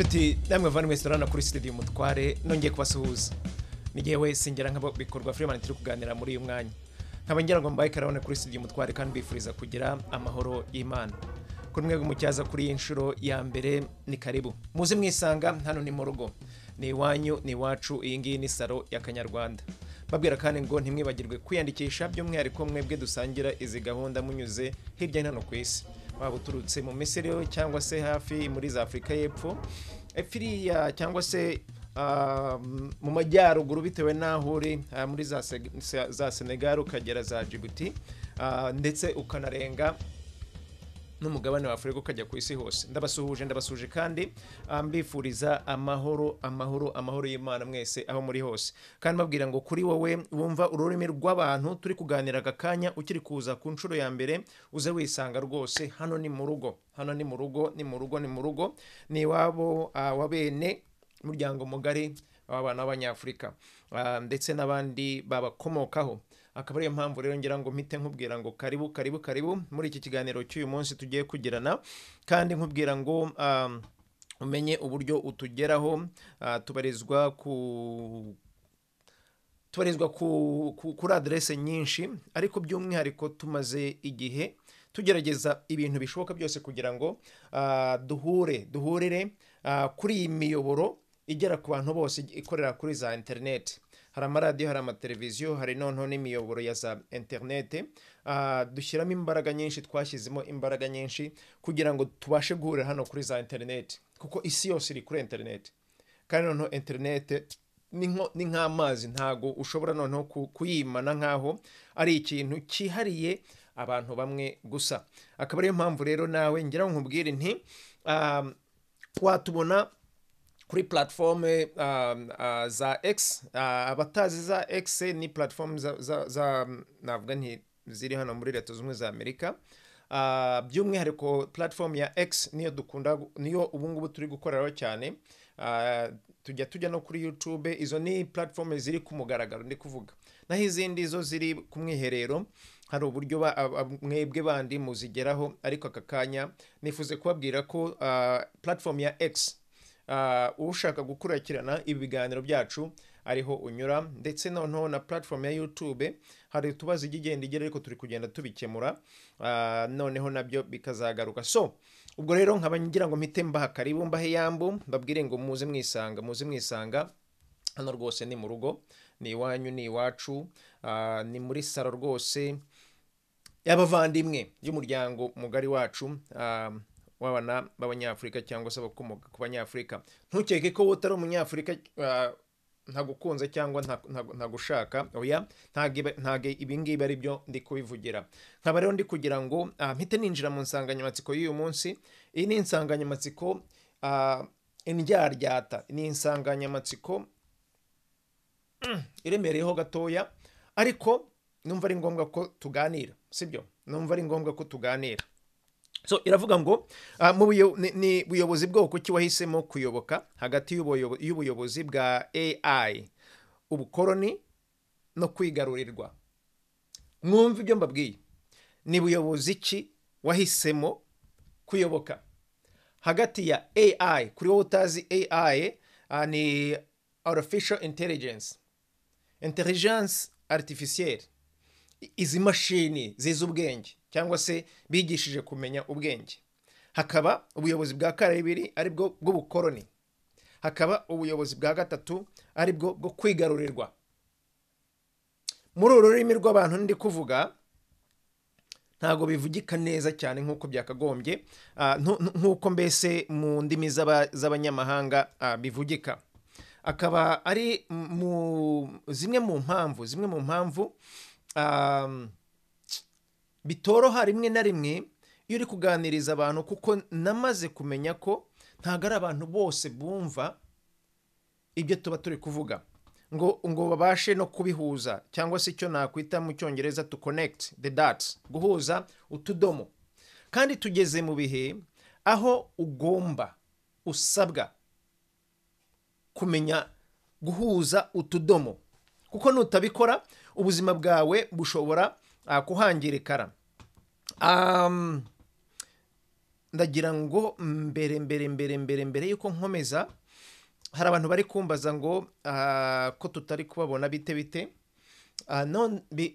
Nshuti namwe vanwe restaurant kuri Studio Umutware nongeye kubasuhuza. Nigiye wese ngera nk'abo bikorwa Freeman turi kuganira muri uyu mwanya. Nkaba ngira ngo mbaye karabone kuri Studio Umutware kandi bifuriza kugira amahoro y'Imana. Kuri mwego mucyaza kuri inshuro ya mbere ni karibu. Muze mwisanga hano ni mu rugo. Ni iwanyu ni wacu iyi ngiyi ni saro ya Kanyarwanda. Babwira kandi ngo ntimwibagirwe kwiyandikisha by'umwihariko mwebwe dusangira izi gahunda munyuze hirya hano ku isi. Waba uturutse mu Misiri cyangwa se hafi muri za Afrika y'Epfo, Efiriya cyangwa se mu majyaruguru bitewe n'aho uri muri za Senegal ukagera za Djibouti, ndetse ukanarenga n'umugabane wa Afrika ukajya ku isi hose. Ndabasuhuje kandi mbifuriza amahoro y'Imana mwese aho muri hose. Kandi babwira ngo kuri wowe wumva ururimi rw'abantu turi kuganira akanya ukiri kuza ku nshuro ya mbere uze wisanga rwose hano ni mu rugo ni wabo wabene muryango mugari w'abana b'Abanyafrika ndetse n'abandi babakomokaho. Akaba ariyo mpamvu rero ngira ngo mpite nkubwira ngo karibu muri iki kiganiro cy'uyu munsi tugiye kugirana, kandi nkubwira ngo umenye uburyo utugeraho. Tubarizwa kuri adresse nyinshi, ariko by'umwihariko tumaze igihe tugerageza ibintu bishoboka byose kugira ngo duhurire kuri iyi miyoboro igera ku bantu bose ikorera kuri za internet. Hari amaradiyo, hari amateleviziyo, hari noneho n'imiyoboro ya za internet. Dushyiramo imbaraga nyinshi, twashyizemo imbaraga nyinshi kugira ngo tubashe guhurira hano kuri za internet, kuko isi yose iri kuri internet. Kandi noneho internet ni nk'amazi, ntago ushobora noneho kuyimana nkaho ari ikintu cyihariye abantu bamwe gusa. Akaba ariyo mpamvu rero nawe ngira ngo nkubwire nti watubona kuri platform za X. Abatazi za X ni platform za navuga nti ziri hano muri Leta Zunze Ubumwe za Amerika. By'umwihariko platform ya X niyo ubungubu turi gukoreraho cyane. Tujya no kuri YouTube. Izo ni platform ziri ku mugaragaro ndi kuvuga, naho izindi zo ziri ku mwiherero. Hari uburyo mwebwe bandi muzigeraho, ariko aka kanya nifuze kubabwira ko platform ya X ushaka gukurikirana ibiganiro byacu ariho unyura, ndetse noneho na platform ya YouTube hari utubazo igenda igera, ariko turi kugenda tubikemura noneho nabyo bikazagaruka. So ubwo rero nkaba ngira ngo mpite mbaha karibu, mbahe yambo, mbabwire ngo muze mwisanga hano rwose ni mu rugo, ni iwanyu ni iwacu, ni muri saro rwose y'abavandimwe y'umuryango mugari wacu w'abana b'Abanyafrika cyangwa se abakomoka ku Banyafrika. Ntukeke ko utari Umunyafrika ntagukunze cyangwa ntagushaka. Oya, ntage ibingibi ari byo ndi kubivugira. Nkaba rero ndi kugira ngo mpite ninjira mu nsanganyamatsiko y'uyu munsi. Iyi ni insanganyamatsiko indyaryata. Ni insanganyamatsiko iremereyeho gatoya, ariko numva ari ngombwa ko tuganira, sibyo? Numva ari ngombwa ko tuganira. So iravuga ngo ni buyobozi bwokoki wahisemo kuyoboka hagati y'ubuyobozi bwa AI, ubukoroni no kwigarurirwa. Mwumva ibyo mbabwiye. Ni buyobozi ki wahisemo kuyoboka hagati ya AI? Kuri wowe utazi AI, ni artificial intelligence artificielle. Izi mashini zizi ubwenge cyangwa se bigishije kumenya ubwenge. Hakaba ubuyobozi bwa kabiri ari bwo bw'ubukoroni. Hakaba ubuyobozi bwa gatatu ari bwo bwo kwigarurirwa. Muri uru rurimi rw'abantu ndi kuvuga ntago bivugika neza cyane nk'uko byakagombye, nk'uko mbese mu ndimi z'abanyamahanga bivugika. Akaba ari zimwe mu mpamvu bitoroha rimwe na rimwe iyo uri kuganiriza abantu, kuko namaze kumenya ko ntago ari abantu bose bumva ibyo tuba turi kuvuga ngo babashe no kubihuza, cyangwa se icyo nakwita mu Cyongereza to connect the dots, guhuza utudomo. Kandi tugeze mu bihe aho usabwa kumenya guhuza utudomo, kuko nutabikora ubuzima bwawe bushobora kuhangirikara. ndagira ngo mbere yuko nkomeza hari abantu bari kumbaza ngo ko tutari kubabona bite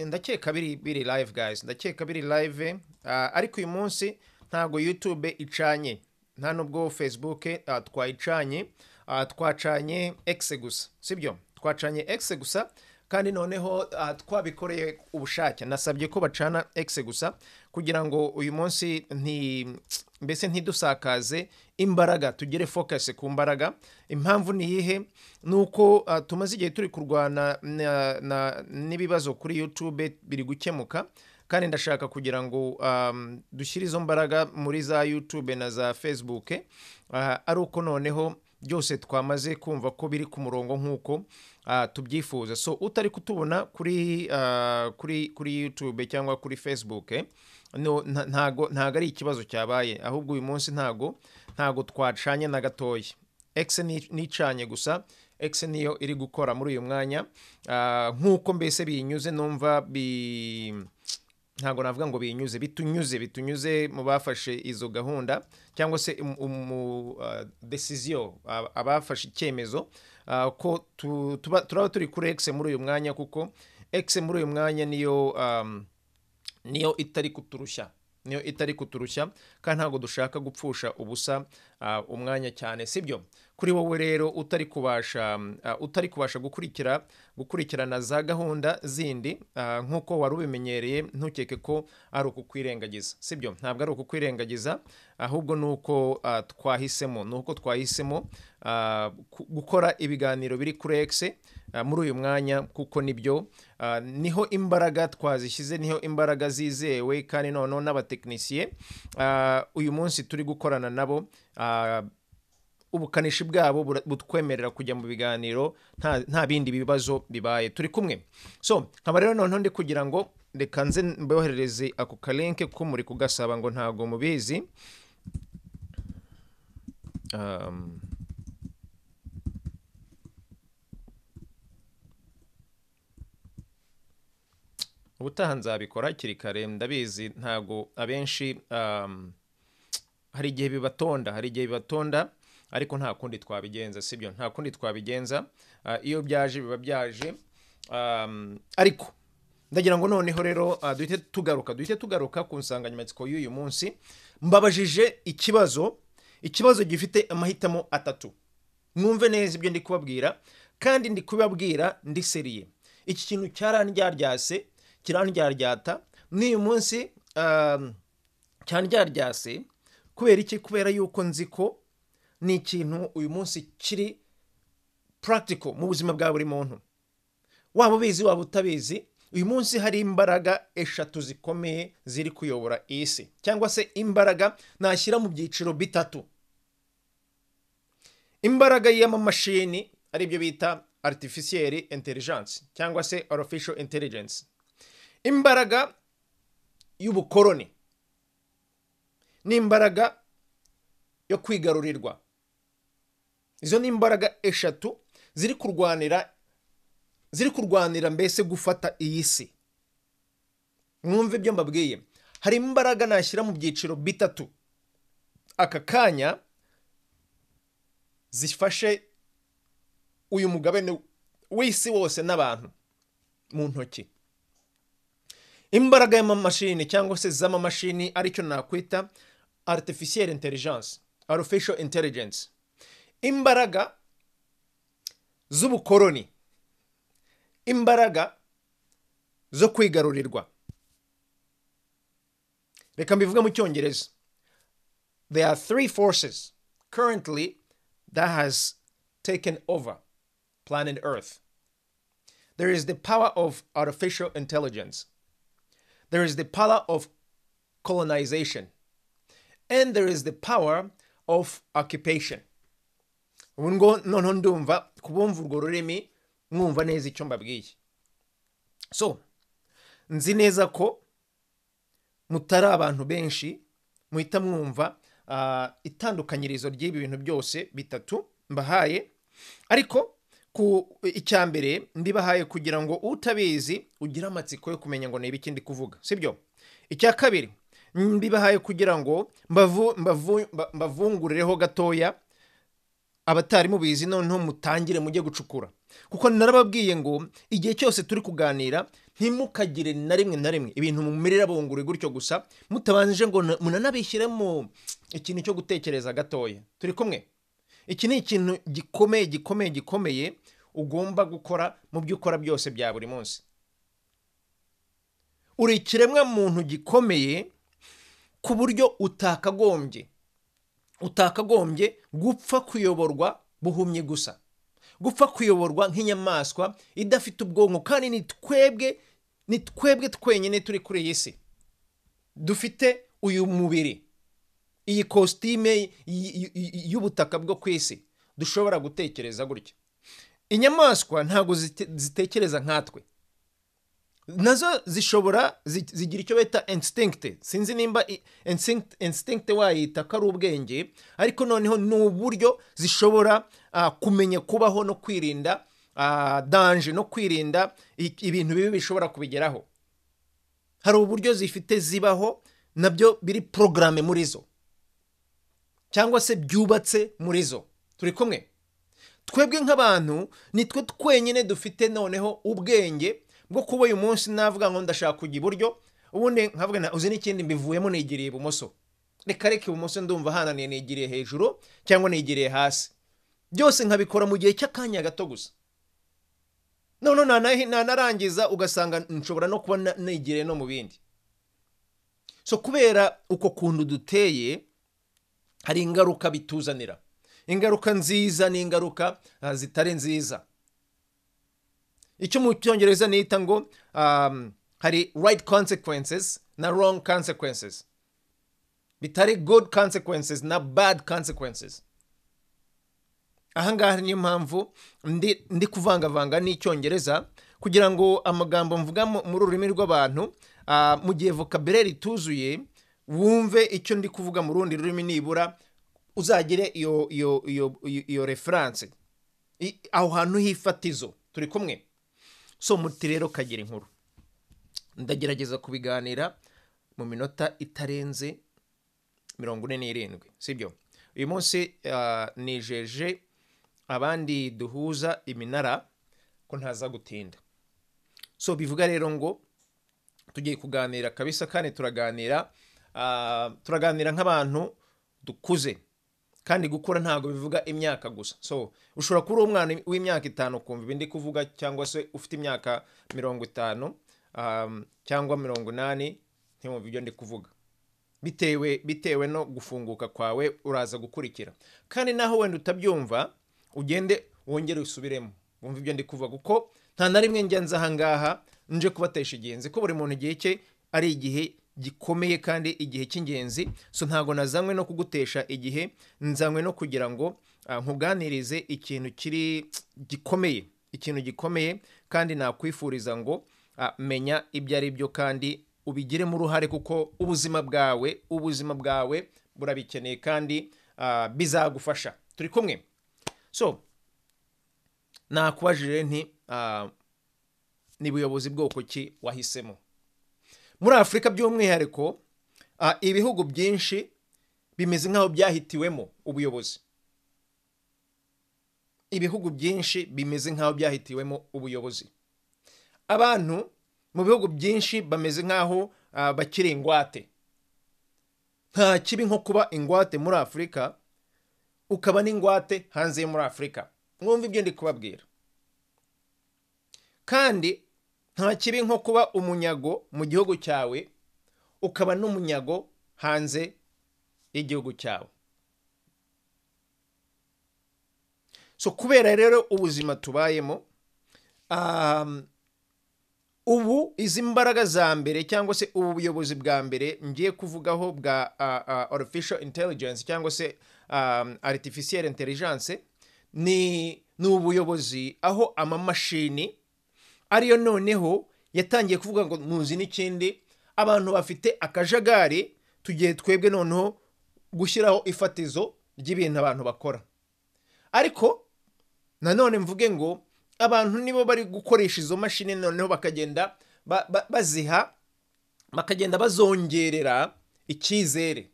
ndakeka biri live guys, ndakeka biri live, ariko uyu munsi ntago YouTube icanye, nta nubwo Facebook twayicanye, twacanye X gusa, sibyo? Twacanye X gusa, kandi noneho twabikoreye ubushake. Nasabye ko bacana X gusa kugira ngo uyu munsi mbese ntidusakaze imbaraga, tugere focus ku mbaraga. Impamvu ni yihe? Nuko tumaze igihe turi kurwana n'ibibazo kuri YouTube biri gukemuka, kandi ndashaka kugira ngo dushyire izo mbaraga muri za YouTube na za Facebook, ari uko noneho byose twamaze kumva ko biri ku murongo nk'uko tubyifuza. So utari kutubona kuri YouTube cyangwa kuri Facebook, ntago ari ikibazo cyabaye, ahubwo uyu munsi ntago twacanye na gatoya. X nicanye gusa, X niyo iri gukora muri uyu mwanya, nk'uko mbese binyuze, numva ntago navuga ngo binyuze, bitunyuze mu bafashe izo gahunda, cyangwa se decision, abafashe icyemezo ko turaba turi kuri X muri uyu mwanya, kuko X muri uyu mwanya niyo itari kuturushya, kandi ntago dushaka gupfusha ubusa umwanya cyane, sibyo? Kuri wowe rero utari kubasha gukurikirana za gahunda zindi nk'uko wari ubimenyereye, ntukeke ko ari ukukwirengagiza, sibyo? Ntabwo ari ukukwirengagiza, ahubwo nuko twahisemo gukora ibiganiro biri kuri X muri uyu mwanya, kuko nibyo niho imbaraga twazishyize, niho imbaraga zizewe, kandi noneho n'abatekinisiye uyu munsi turi gukorana nabo, ubukanishi bwabo butwemerera kujya mu biganiro nta bindi bibazo bibaye, turi kumwe. So nkaba rero noneho ndi kugira ngo reka nze mboherereze ako kalinke ko muri kugasaba ngo ntago mubizi. Ubutaha nzabikora kiri kare, ndabizi ntago abenshi hari igihe bibatonda, ariko nta kundi twabigenza, sibyo? Nta kundi twabigenza, iyo byaje biba byaje, ariko ndagira ngo noneho rero duhite tugaruka ku nsanganyamatsiko y'uyu munsi. Mbabajije ikibazo gifite amahitamo atatu. Mwumve neza ibyo ndi kubabwira, kandi ndi kubabwira ndi seriye. Iki kintu kirandyaryata n'uyu munsi, cyandyaryase. Kubera iki? Kubera yuko nzi ko ni ikintu uyu munsi kiri practical mu buzima bwa buri muntu, waba ubizi waba utabizi. Uyu munsi hari imbaraga eshatu zikomeye ziri kuyobora isi, cyangwa se imbaraga nashyira mu byiciro bitatu. Imbaraga y'amamashini, ari byo bita artificial intelligence cyangwa se artificial intelligence. Imbaraga y'ubukoroni n'imbaraga yo kwigarurirwa. Izo ni imbaraga eshatu ziri kurwanira mbese gufata iyi si. Mwumve ibyo mbabwiye. Hari imbaraga nashyira mu byiciro bitatu aka kanya zifashe uyu mugabane w'isi wose n'abantu mu ntoki. Imbaraga y'amamashini cyangwa se z'amamashini, aricyo nakwita artificial intelligence, artificial intelligence. Imbaraga z'ubukoroni, imbaraga zo kwigarurirwa. Reka mbivuga mu Cyongereza. There are three forces currently that has taken over planet Earth. There is the power of artificial intelligence. There is the power of colonization. And there is the power of occupation. Noneho ndumva kubumva urwo rurimi mwumva neza icyo mbabwiye. So nzi neza ko mutari abantu benshi muhita mwumva itandukanyirizo ry'ibi bintu byose bitatu mbahaye, ariko ku icyambere mbibahaye kugira ngo utabizi ugire amatsiko yo kumenya ngo ni ibiki ndi kuvuga, sibyo? Icya kabiri, mbibahaye kugira ngo mbavungurireho gatoya abatari mubizi noneho mutangire mujye gucukura, kuko narababwiye ngo igihe cyose turi kuganira ntimukagire na rimwe ibintu mumirira bungure gutyo gusa mutabanje ngo munanabishyiremo ikintu cyo gutekereza gatoya. Turi kumwe? Iki ni ikintu gikomeye ugomba gukora mu byo ukora byose bya buri munsi. Uri ikiremwa muntu gikomeye ku buryo utakagombye gupfa kuyoborwa buhumye gusa, gupfa kuyoborwa nk'inyamaswa idafite ubwonko. Kandi ni twebwe twenyine turi kuri iyi si dufite uyu mubiri, iyi kositime y'ubutaka bwo ku isi, dushobora gutekereza gutya. Inyamaswa ntabwo zitekereza nkatwe, nazo zigira icyo bita instinct. Sinzi nimba instinct wayita ko ari ubwenge, ariko noneho ni uburyo zishobora kumenya kubaho no kwirinda danger, no kwirinda ibintu bibi bishobora kubigeraho. Hari uburyo zifite zibaho, nabyo biri programme muri zo, cyangwa se byubatse muri zo. Turi kumwe? Twebwe nk'abantu nitwe twenyine dufite noneho ubwenge bwo kuba uyu munsi navuga ngo ndashaka kujya iburyo, ubundi nkavuga na uzi n'ikindi mbivuyemo nigiriye ibumoso, reka ibumoso ndumva hananiye nigiriye hejuru cyangwa nigiriye hasi. Byose nkabikora mu gihe cy'akanya gato gusa, none nanarangiza ugasanga nshobora no kuba nigiriye no mu bindi. So kubera uko kuntu duteye, hari ingaruka bituzanira, ingaruka nziza n'ingaruka zitari nziza. Icyo mu cyongereza nita ngo hari right consequences na wrong consequences, bitari good consequences na bad consequences. Ahangaha niyo mpamvu ndi kuvangavanga n'icyongereza kugira ngo amagambo mvuga mu rurimi rw'abantu mu gihe vocabulary tuzuye wumve icyo ndi kuvuga mu rundi rurimi, nibura uzagire iyo reference aho hantu hifatizo. Turi kumwe? So muti rero kagira inkuru, ndagerageza kubiganira mu minota itarenze 47, sibyo? Uyu munsi nijeje abandi duhuza iminara ko ntaza gutinda. So bivuga rero ngo tugiye kuganira kabisa, kandi turaganira nk'abantu dukuze. Kandi gukura ntago bivuga imyaka gusa. So ushobora kuba umwana w'imyaka 5 kumva ibindi kuvuga, cyangwa se ufite imyaka 50 cyangwa 80 ntimwumva ibyo ndi kuvuga. Bitewe no gufunguka kwawe uraza gukurikira. Kandi naho wenda utabyumva ugende wongere usubiremo wumva ibyo ndi kuvuga, kuko nta na rimwe njya nza ahangaha nje kubatesha igihe. Nzi ko buri muntu igihe cye ari igihe gikomeye kandi igihe cy'ingenzi. So ntago nazanywe no kugutesha igihe, nzanywe no kugira ngo nkuganirize ikintu gikomeye, kandi nakwifuriza ngo menya ibyo ari byo kandi ubigiremo uruhare, kuko ubuzima bwawe burabikeneye kandi bizagufasha. Turi kumwe? So nakubajije nti ni buyobozi bwokoki wahisemo? Muri Afrika by'umwihariko ibihugu byinshi bimeze nk'aho byahitiwemo ubuyobozi. Ibihugu byinshi bimeze nk'aho byahitiwemo ubuyobozi. Abantu mu bihugu byinshi bameze nk'aho bakiri ingwate. Nta kibi nko kuba ingwate muri Afrika ukaba n'ingwate hanze yo muri Afrika. Mwumva ibyo ndi kubabwira. Kandi nta kibi nko kuba umunyago mu gihugu cyawe ukaba n'umunyago hanze y'igihugu cyawe. So kubera rero ubuzima tubayemo, ubu izi mbaraga za mbere cyangwa se ubu buyobozi bwa mbere ngiye kuvugaho bwa artificial intelligence cyangwa se artificial intelligence ni ubuyobozi aho amamashini ariyo noneho yatangiye kuvuga ngo muzi n'ikindi, abantu bafite akajagari, tugiye twebwe noneho gushyiraho ifatizo ry'ibintu abantu bakora. Ariko nanone mvuge ngo abantu nibo bari gukoresha izo mashini noneho bakagenda bazongerera icyizere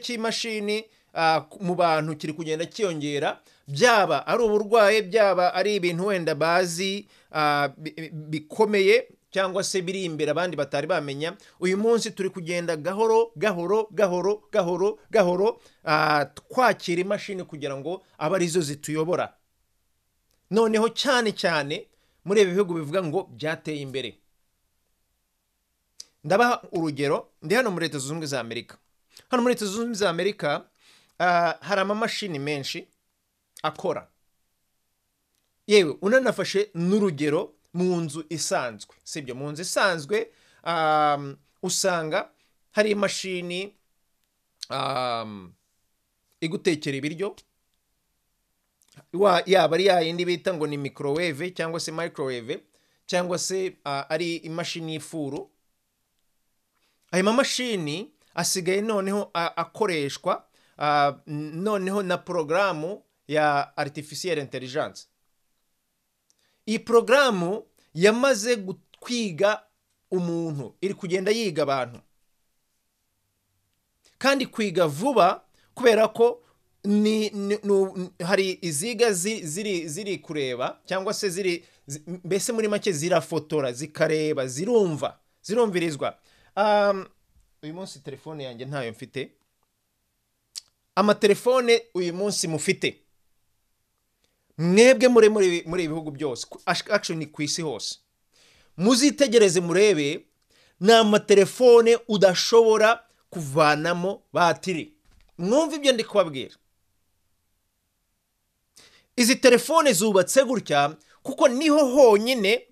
cy'imashini mu bantu kiri kugenda kiyongera, byaba ari uburwayi, byaba ari ibintu wenda bazi bikomeye cyangwa se biri imbere abandi batari bamenya. Uyu munsi turi kugenda gahoro twakira imashini kugira ngo abe arizo zituyobora. Noneho cyane cyane muri ibi bihugu bivuga ngo byateye imbere. Ndabaha urugero, ndi hano muri Leta Zunze Ubumwe za Amerika. Hano muri Leta Zunze Ubumwe za Amerika hari amamashini menshi akora. Yewe unanafashe n'urugero mu nzu isanzwe, sibyo? Mu nzu isanzwe usanga hari imashini igutekera ibiryo, yaba ari yayindi bita ngo ni microwave cyangwa se microwave, cyangwa se ari imashini y'ifuru. Ayo mamashini asigaye noneho akoreshwa noneho na porogaramu ya artificial intelligence. Iyi porogaramu yamaze kwiga umuntu, iri kugenda yiga abantu, kandi kwiga vuba kubera ko hari iziga ziri kureba cyangwa se mbese muri make zirafotora, zikareba, zirumvirizwa. Uyu munsi telefone yanjye ntayo mfite. Amatelefone uyu munsi mufite mwebwe muri ibihugu byose, actually ku isi hose, muzitegereze murebe, ni amatelefone udashobora kuvanamo batiri. Mwumva ibyo ndi kubabwira. Izi telefone zubatse gutya kuko niho honyine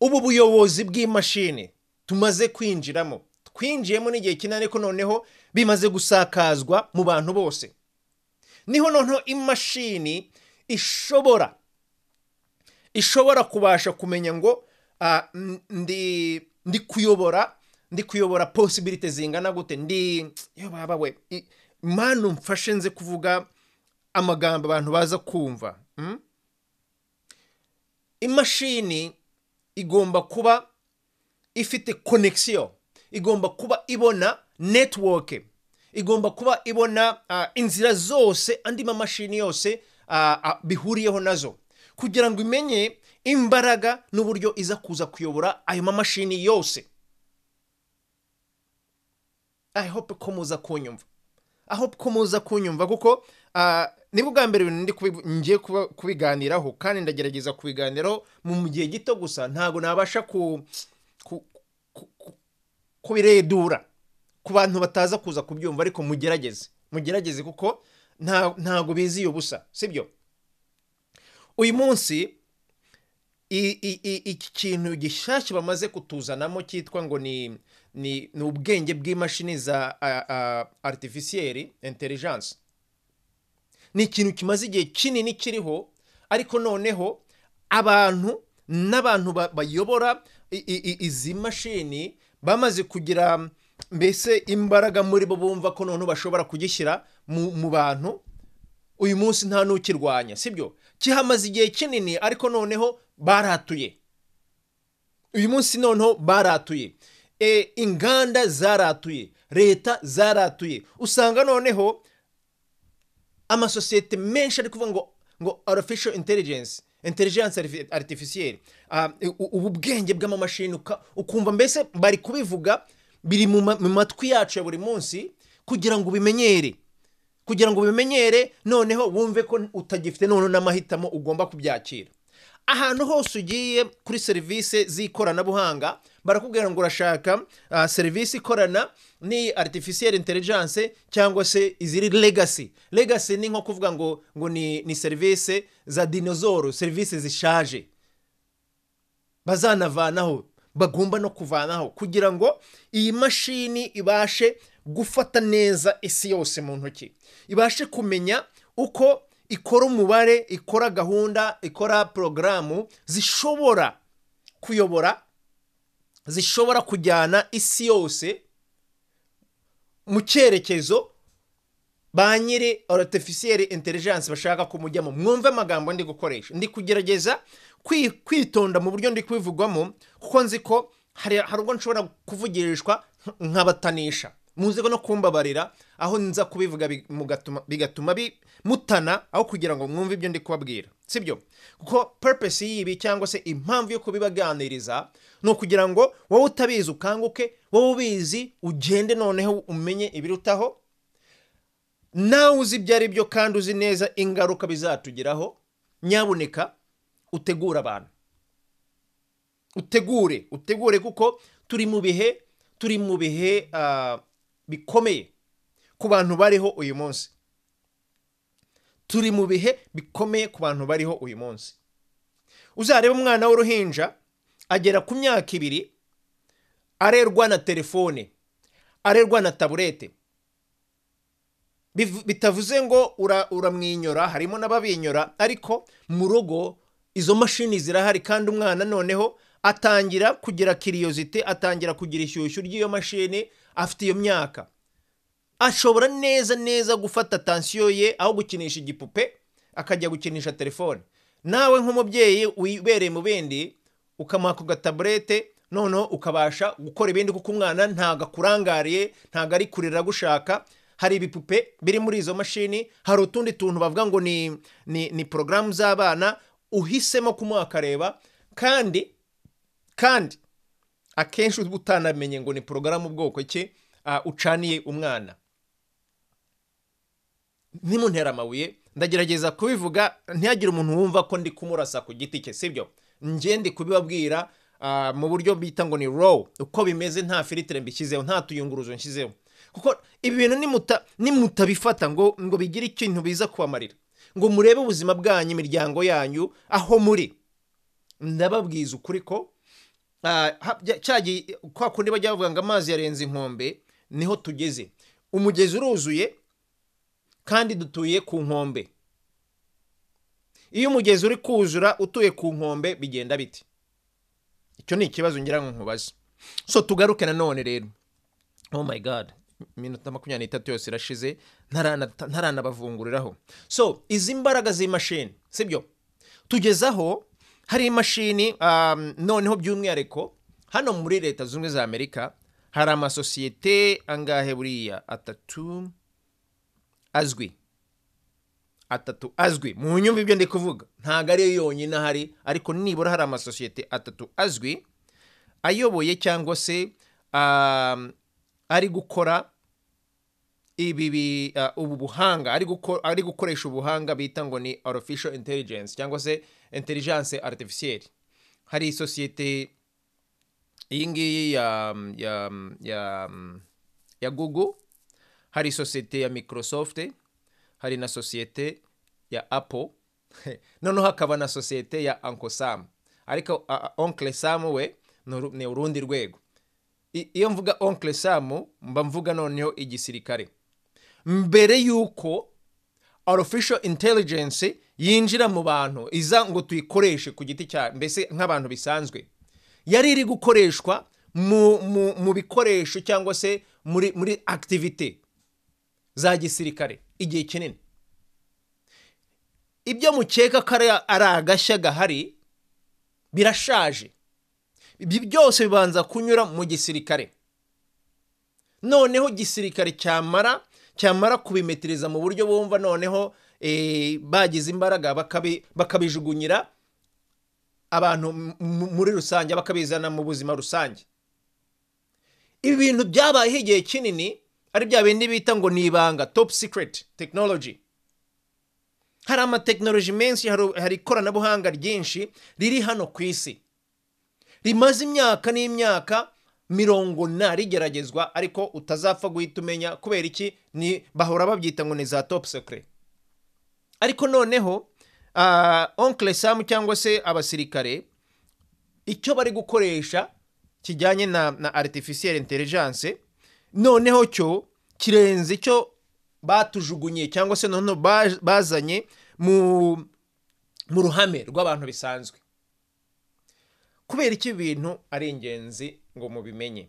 ubu buyobozi bw'imashini tumaze kwinjiramo. Twinjiyemo n'igihe kinini ko noneho bimaze gusakazwa mu bantu bose. Niho noneho imashini ishobora kubasha kumenya ngo ndi kuyobora possibility zingana gute. Yo baba we, manu mfashe nze kuvuga amagambo abantu baza kumva. Imashini igomba kuba ifite connection, igomba kuba ibona network, igomba kuba ibona inzira zose andi mamashini yose bihuriyeho nazo, kugira ngo imenye imbaraga n'uburyo iza kuza kuyobora ayo mamashini yose. I hope ko muza kunyumva. Kuko niba ubwa mbere ngiye kubiganiraho, kandi ndagerageza kubiganiraho mu gihe gito gusa, ntago nabasha kubiredura ku bantu bataza kuza kubyumva, ariko mugerageze kuko ntago biziye ubusa, sibyo? Uyu munsi iki kintu gishyashya bamaze kutuzanamo cyitwa ngo ni ubwenge bw'imashini za artificial intelligence. Ni ikintu kimaze igihe kinini kiriho, ariko noneho n'abantu bayobora izi mashini bamaze kugira mbese imbaraga muri bo, bumva ko noneho bashobora kugishyira mu bantu. Uyu munsi nta n'ukirwanya, sibyo? Kihamaze igihe kinini, ariko noneho baratuye. Uyu munsi noneho baratuye. Inganda zaratuye, leta zaratuye. Usanga noneho amasosiyete menshi ari kuvuga ngo artificial intelligence artificial, ubu bwenge bw'amamashini, ukumva mbese bari kubivuga, biri mu matwi yacu ya buri munsi, kugira ngo bimenyere noneho wumve ko utagifite noneho n'amahitamo, ugomba kubyakira. Ahantu hose ugiye kuri serivisi z'ikoranabuhanga, barakubwira ngo urashaka serivisi ikorana ni artificial intelligence cyangwa se iziri legacy ni nko kuvuga ngo ni serivisi za dinosaur, serivisi zishaje bazanavanaho, bagomba no kuvanaho, kugira ngo iyi mashini ibashe gufata neza isi yose mu ntoki, ibashe kumenya uko ikora umubare, ikora gahunda, ikora porogaramu zishobora kuyobora, zishobora kujyana isi yose mu cyerekezo ba nyiri artificial intelligence bashaka kumujyamo. Mwumve amagambo ndi gukoresha, ndi kugerageza kwitonda mu buryo ndi kubivugwamo, kuko nzi ko hari ubwo nshobora kuvugirishwa nkabatanisha muze no kumbabarira aho nza kubivuga bigatuma mutana aho kugira ngo mwumve ibyo ndi kubabwira sibyo kuko purpose yibi cyangwa se impamvu yo kubibaganiriza no kugira ngo wowe utabizi ukanguke wowe ubizi ugende noneho umenye ibirutaho nawe uzi byari byo kandi uzi neza ingaruka bizatugeraho nyabuneka utegura abantu utegure kuko turi mu bihe bikomeye ku bantu bariho uyu munsi turi mu bihe bikomeye ku bantu bariho uyu munsi uzareba umwana w'uruhinja agera ku myaka 2 arerwa na telefone arerwa na taburete bitavuze ngo uramwinyora harimo n'ababinyora ariko mu rugo izo mashini zirahari kandi umwana noneho atangira kugira curiosity atangira kugira ishyushyu ry'iyo mashini afite iyo myaka ashobora neza gufata attention ye aho gukinisha igipupe akajya gukinisha telefone nawe nk'umubyeyi wibereye mu bindi ukamuha ku gataburete noneho ukabasha gukora ibindi kuko umwana ntago akurangariye ntago ari kurira gushaka hari ibipupe biri muri izo mashini hari utundi tuntu bavuga ngo ni programu z'abana uhisemo kumuha akareba kandi akenshi utanamenye ngo ni porogaramu bwoko ki ucaniye umwana ntimuntera amabuye ndagerageza kubivuga ntihagire umuntu wumva ko ndi kumurasa ku giti cye sibyo nje ndi kubibabwira mu buryo bita ngo ni raw uko bimeze nta filtre mbishyizeho nta tuyunguruzo nshyizeho kuko ibi bintu nimutabifata ngo bigire ikintu biza kubamarira ngo murebe ubuzima bwanyu imiryango yanyu aho muri ndababwiza ukuri ko kwa kundi bajya bavuga ngo amazi yarenze inkombe niho tugeze umugezi uruzuye kandi dutuye ku nkombe iyo umugezi uri kuzura utuye ku nkombe bigenda biti icyo ni ikibazo ngira ngo nkubaze so tugaruke na none rero oh my god minota 23 yose irashize ntaranabavunguriraho so izi mbaraga z'imashini sibyo tugezaho hari imashini noneho by'umwihariko hano muri leta zunze za Amerika hari amasosiyete angahe buriya atatu azwi mu nyumva ibyo ndi kuvuga ntago ari yonyine hari ariko nibura hari amasosiyete atatu azwi ayoboye cyangwa se ari gukora ubu buhanga ari gukoresha ubuhanga bita ngo ni artificial intelligence cyangwa se intelligence artificielle hari sosiyete iyi ngiyi ya Google hari sosiyete ya Microsoft hari na sosiyete ya Apple noneho hakaba na sosiyete ya Uncle Sam ariko Uncle Sam we ni urundi rwego iyo mvuga Uncle Sam mba mvuga noneho igisirikare mbere yuko artificial intelligence yinjira mu bantu iza ngo tuyikoreshe ku giti cya mbese nk'abantu bisanzwe yari iri gukoreshwa mu bikoresho cyangwa se muri activity za gisirikare igihe kinini ibyo mukeka ko ari agashya gahari birashaje ibyo byose bibanza kunyura mu gisirikare noneho gisirikare cyamara kubimetereza mu buryo bumva noneho bagize imbaraga bakabijugunyira abantu muri rusange bakabizana mu buzima rusange ibi bintu byabaye igihe kinini ari bya bindi bita ngo ni ibanga top secret technology hari amatekinoloji menshi hari ikoranabuhanga ryinshi riri hano ku isi rimaze imyaka n'imyaka 40 rigeragezwa ariko utazapfa guhita umenya kubera iki ni bahora babyita ngo ni za top secret ariko noneho Uncle Sam cyangwa se abasirikare icyo bari gukoresha kijyanye na artificial intelligence noneho cyo kirenze cyo batujugunye cyangwa se noneho bazanye mu ruhame rw'abantu bisanzwe kubera iki ibintu ari ingenzi ngo mubimenye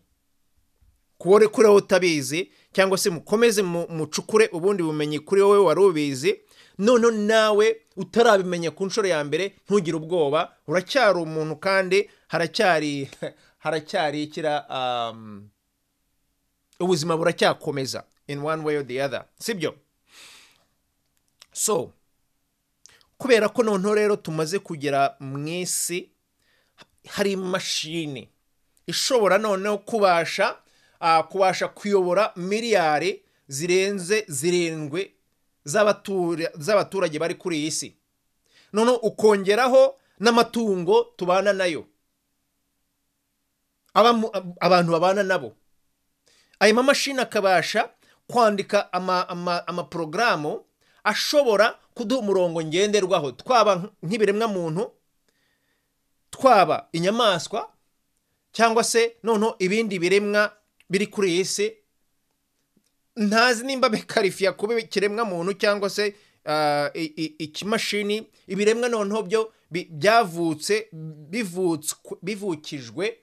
kuri wowe utabizi cyangwa se mukomeze mucukure ubundi bumenyi kuri wowe warubizi none nawe utarabimenya ku nshuro ya mbere ntugire ubwoba uracyari umuntu kandi haracyari ikira ubuzima buracyakomeza in one way or the other, sibyo? So kubera ko noneho rero tumaze kugera mu isi, hari imashini ishobora noneho kubasha kuyobora miliyari zirenze 7 z'abaturage bari kuri iyi si, noneho ukongeraho n'amatungo tubana nayo, abantu babana nabo. Ayo mamashini akabasha kwandika amaporogaramu ashobora kuduha umurongo ngenderwaho, twaba nk'ibiremwa muntu, twaba inyamaswa, cyangwa se noneho ibindi biremwa biri kuri iyi si. Ntazi nimba bekarifiya kuba ikiremwa muntu cyangwa se ikimashini. Ibiremwa noneho byo byavutse bivukijwe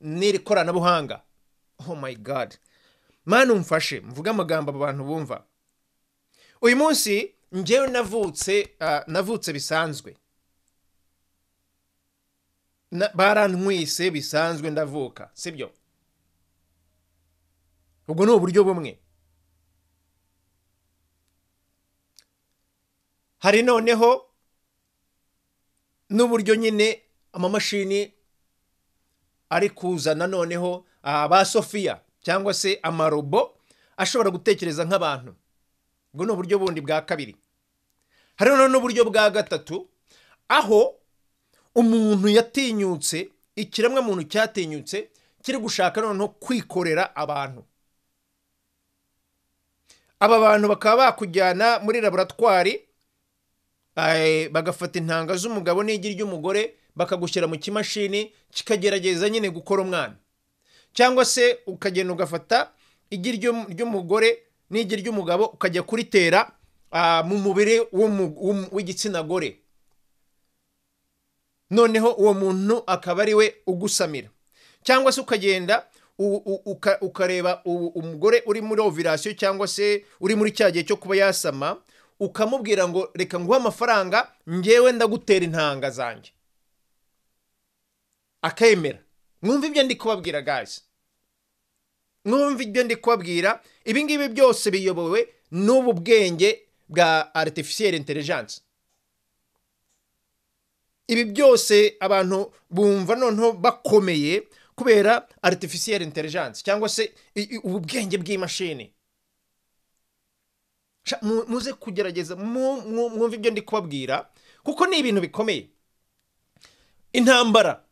n'iri koranabuhanga. Oh my god, mani umfashe mvuga amagambo abantu bumva. Uyu munsi njyewe navutse bisanzwe, barantwise bisanzwe ndavuka, sibyo? Ubwo ni uburyo bumwe. Hari noneho n'uburyo nyine amamashini ari kuzana noneho ba Sophia cyangwa se amarobo ashobora gutekereza nk'abantu. Ubwo ni uburyo bundi bwa kabiri. Hari noneho n'uburyo bwa gatatu, aho umuntu yatinyutse, ikiremwa muntu cyatinyutse kiri gushaka noneho kwikorera abantu. Aba bantu bakaba bakujyana muri laboratwari, bagafata intanga z'umugabo n'igi ry'umugore bakagushyira mu kimashini kikagerageza nyine gukora umwana, cyangwa se ukagenda ugafata igi ry'umugore n'igi ry'umugabo ukajya kuritera mu mubiri w'igitsina gore, noneho uwo muntu akaba ari we ugusamira. Cyangwa se ukagenda ukareba umugore uri muri ovirasiyo cyangwa se uri muri cya gihe cyo kuba yasama, ukamubwira ngo reka nguhe amafaranga njyewe ndagutera intanga zanjye, akemera. Mwumva ibyo ndi kubabwira guys, mwumva ibyo ndi kubabwira. Ibi ngibi byose biyobowe n'ubu bwenge bwa artificial intelligence. Ibi byose abantu bumva noneho bakomeye kubera artificial intelligence cyangwa se ubu bwenge bw'imashini. Muze kugerageza mwumva ibyo ndi kubabwira kuko ni ibintu bikomeye. Intambara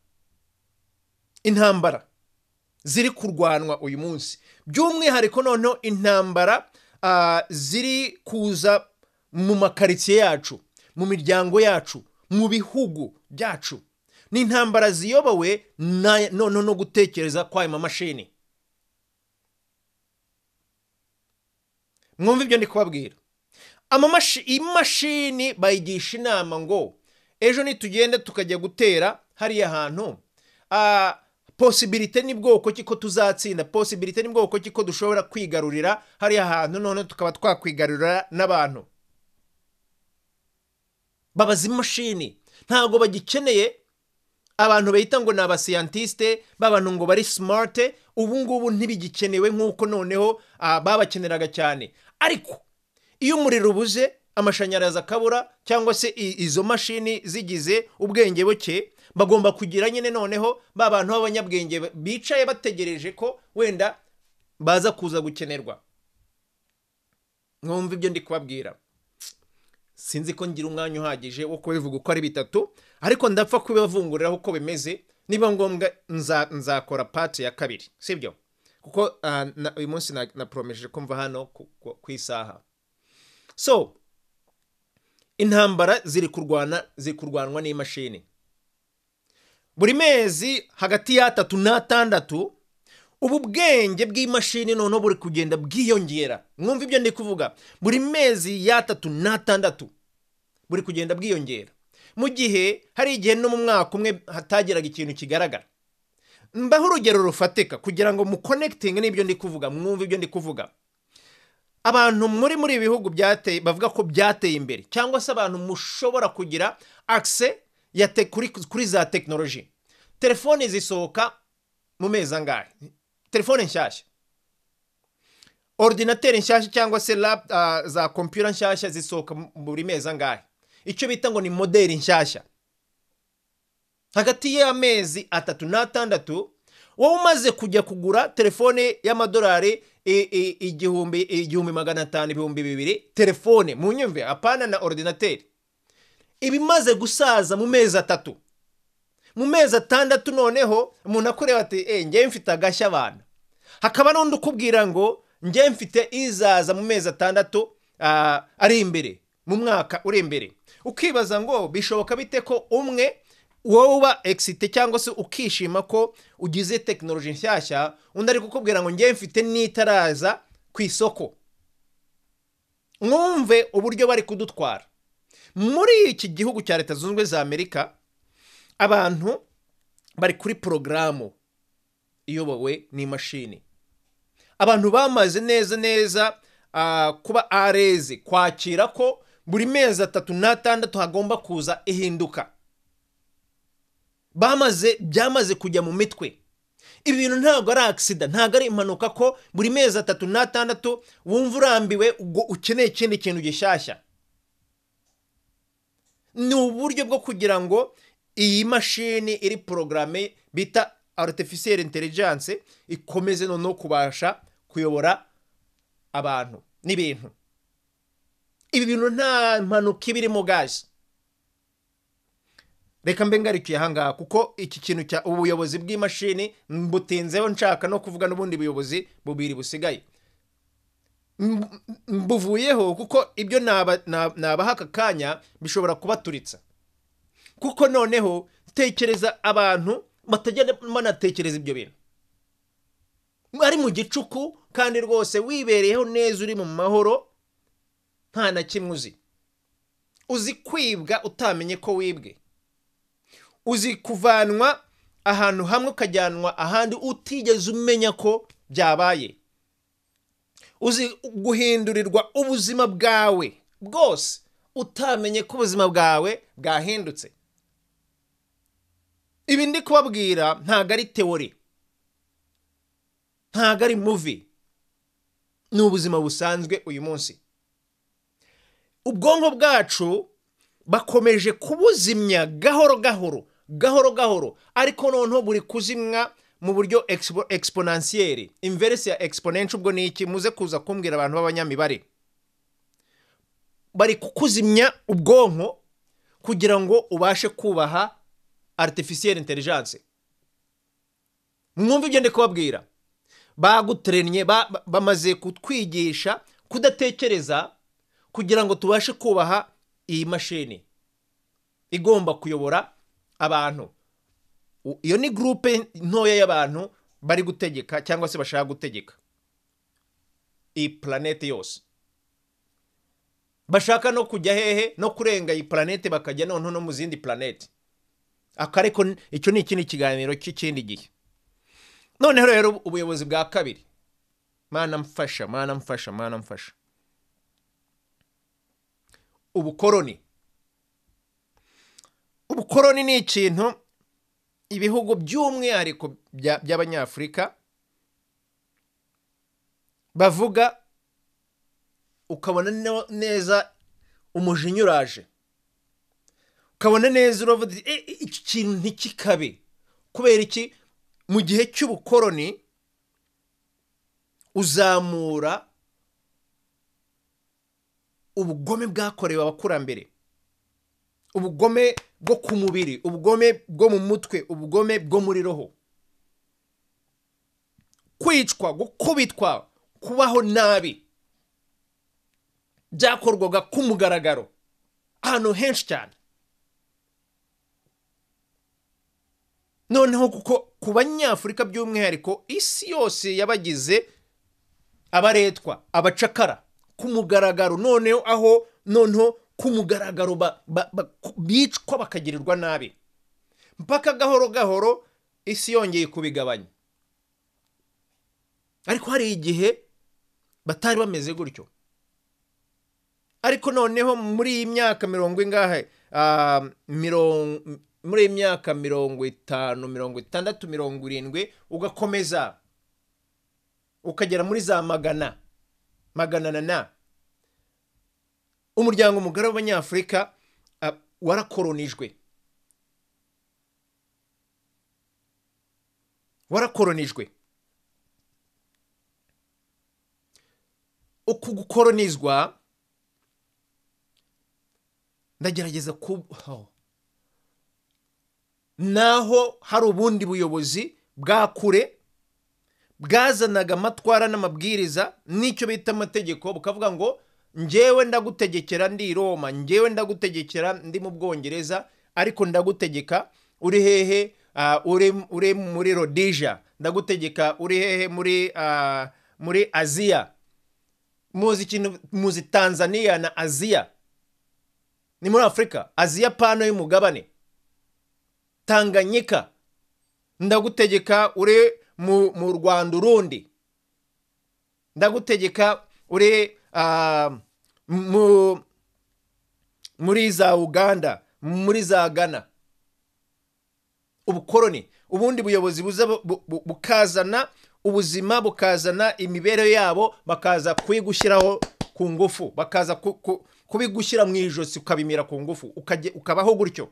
ziri kurwanwa uyu munsi, by'umwihariko noneho intambara ziri kuza mu makaritsiye yacu, mu miryango yacu, mu bihugu byacu, ni intambara ziyobowe noneho no gutekereza kwa mamashini. Mwumva ibyo ndi kubabwira. Imashini bayigisha inama ngo ejo nitugenda tukajya gutera hariya hantu, possibility ni bwoko ki ko tuzatsinda, possibility ni bwoko ki ko dushobora kwigarurira hariya hantu, none tukaba twakwigarurira n'abantu. Babaza imashini, ntago bagikeneye abantu bahita ngo ni abascientiste b'abantu ngo bari smart. Ubu ngubu ntibigikenewe nk'uko noneho babakeneraga cyane. Ariko iyo umuriro ubuze, amashanyarazi akabura, cyangwa se izo mashini zigize ubwenge buke, bagomba kugira nyine noneho bantu b'abanyabwenge bicaye bategereje ko wenda baza kuza gukenerwa. Mwumva ibyo ndi kubabwira. Sinzi ko ngira umwanya uhagije wo kubivuga uko ari bitatu, ariko ndapfa kubivunguriraho uko bimeze. Niba ngombwa nzakora part ya kabiri, sibyo? Kuko uyu munsi napromeje ko mva hano ku isaha. So intambara ziri kurwanwa n'imashini. Buri mezi hagati ya 3 na 6 ubu bwenge bw'imashini noneho buri kugenda bwiyongera. Mwumva ibyo ndi kuvuga. Buri mezi ya 3 na 6 buri kugenda bwiyongera, mu gihe hari igihe no mu mwaka umwe hatageraga ikintu kigaragara. Mbaho urugero rufatika kugira ngo mu connecting n'ibyo ndi kuvuga. Mwumva ibyo ndi kuvuga. Abantu muri ibihugu byateye bavuga ko byateye imbere, cyangwa se abantu mushobora kugira access ya kuri za technology. Telefone zisohoka mu mezi angahe. Telefone nshyashya, ordinateur nshyashya cyangwa se za computer nshyashya zisohoka buri mezi angahe. Icyo bita ngo ni modeli nshyashya. Hagati y'amezi 3 na 6 wowe umaze kujya kugura telefone y'amadolari 1,500 2,000 telefone mu nyumve apana na ordinateur. Ibimaze gusaza mu mezi 3, mu mezi 6 noneho umuntu akureba ati ngiye mfite agashya abana. Hakaba n'undi ukubwira ngo ngiye mfite izaza mu mezi 6 ari imbere mu mwaka uri imbere. Ukibaza ngo bishoboka bite ko umwe wowe uba excite cyangwa se ukishima ko ugize technology nshyashya, undi ari kukubwira ngo ngiye mfite n'itaraza ku isoko. Mwumve uburyo bari kudutwara. Muri iki gihugu cya Leta Zunze Ubumwe za Amerika abantu bari kuri porogaramu iyobowe n'imashini. Abantu bamaze neza kuba areze kwakira ko buri mezi 3 na 6 hagomba kuza ihinduka. Byamaze kujya mu mitwe. Ibi bintu ntabwo ari accident, ntabwo ari impanuka ko buri mezi 3 na 6 wumva urambiwe ukeneye ikindi kintu gishyashya. Ni uburyo bwo kugira ngo iyi mashini iri programme bita artificial intelligence ikomeze no kubasha kuyobora abantu n'ibintu. Ibi bintu nta mpanuka ibirimo guys. Reka mbe ngarikiye ahangaha kuko iki kintu cya ubuyobozi bw'imashini mbutinzeho nshaka no kuvuga n'ubundi buyobozi bubiri busigaye. Mbuvuyeho kuko ibyo nabaha aka kanya bishobora kubaturitsa. Kuko noneho tekereza abantu batajya banatekereza ibyo bintu. Ari mu gicuku kandi rwose wibereyeho neza uri mu mahoro nta na kimwe uzi. Uzi kwibwa utamenye ko wibwe. Uzi kuvanwa ahantu hamwe ukajyanwa ahandi utigeze umenya ko byabaye. Uzi guhindurirwa ubuzima bwawe bwose utamenye ko ubuzima bwawe bwahindutse. Ibi ndi kubabwira ntago ari theory, ntago ari movie, ni ubuzima busanzwe uyu munsi. Ubwonko bwacu bakomeje kubuzimya gahoro gahoro, ariko noneho buri kuzimwa mu buryo exponentiel. Inverse ya exponential ubwo ni iki? Muze kuza kumbwira abantu b'abanyamibare. Bari kukuzimya ubwonko kugira ngo ubashe kubaha artificial intelligence. Mwumva ibyo ndi kubabwira. Bagutrenye bamaze kutwigisha kudatekereza kugira ngo tubashe kubaha iyi mashini igomba kuyobora abantu. Iyo ni groupe ntoya y'abantu bari gutegeka cyangwa se bashaka gutegeka iyi planet yose. Bashaka no kujya hehe no kurenga iyi planet bakajya no mu zindi planet. Akariko icyo ni ikindi kiganiro cy'ikindi gihe. Noneho rero ubuyobozi bwa kabiri. Mana mfasha. Ubukoroni. Ubukoroni ni ikintu ibihugu by'umwihariko by'abanyafrika bavuga ukabona neza umujinyuraje. Ukabona neza uravuga iki kintu ntikikabe. Kubera iki? Mu gihe cy'ubukoroni uzamura ubugome bwakorewe abakurambere. Ubugome bwo ku mubiri, ubugome bwo mu mutwe, ubugome bwo muri roho. Kwicwa, gukubitwa, kubaho nabi byakorwaga ku mugaragaro ahantu henshi cyane. Noneho kuko ku banyafrika by'umwihariko isi yose yabagize abaretwa, abacakara ku mugaragaro. Noneho aho ku mugaragaro bicwa bakagirirwa nabi. Mpaka gahoro isi yongeye kubigabanya. Ariko hari igihe batari bameze gutyo. Ariko noneho muri iyi myaka 40 ingahe muri imyaka 50 60 70 ugakomeza ukagera muri za magana na umuryango mugari w'Abanyafrika warakoronijwe uku gukoronizwa ndagerageza naho hari ubundi buyobozi bwa kure bwazanaga amatwara n'amabwiriza n'icyo bita amategeko bukavuga ngo njyewe ndagutegekera ndi i Roma, njyewe ndagutegekera ndi mu Bwongereza, ariko ndagutegeka uri hehe? Uri muri Rhodesia, ndagutegeka uri hehe? Muri Aziya. Muzi Tanzania na Aziya ni muri Afrika. Aziya pano y'umugabane, Tanganyika ndagutegeka uri mu Rwanda urundi, ndagutegeka uri muri za Uganda, muri za Ghana. Ubukoroni, ubundi buyobozi buza bukazana ubuzima, bukazana imibereho yabo, bakaza kwigushyiraho ku ngufu, bakaza kubigushyira mu ijosi ukabimira ku ngufu ukabaho gutyo.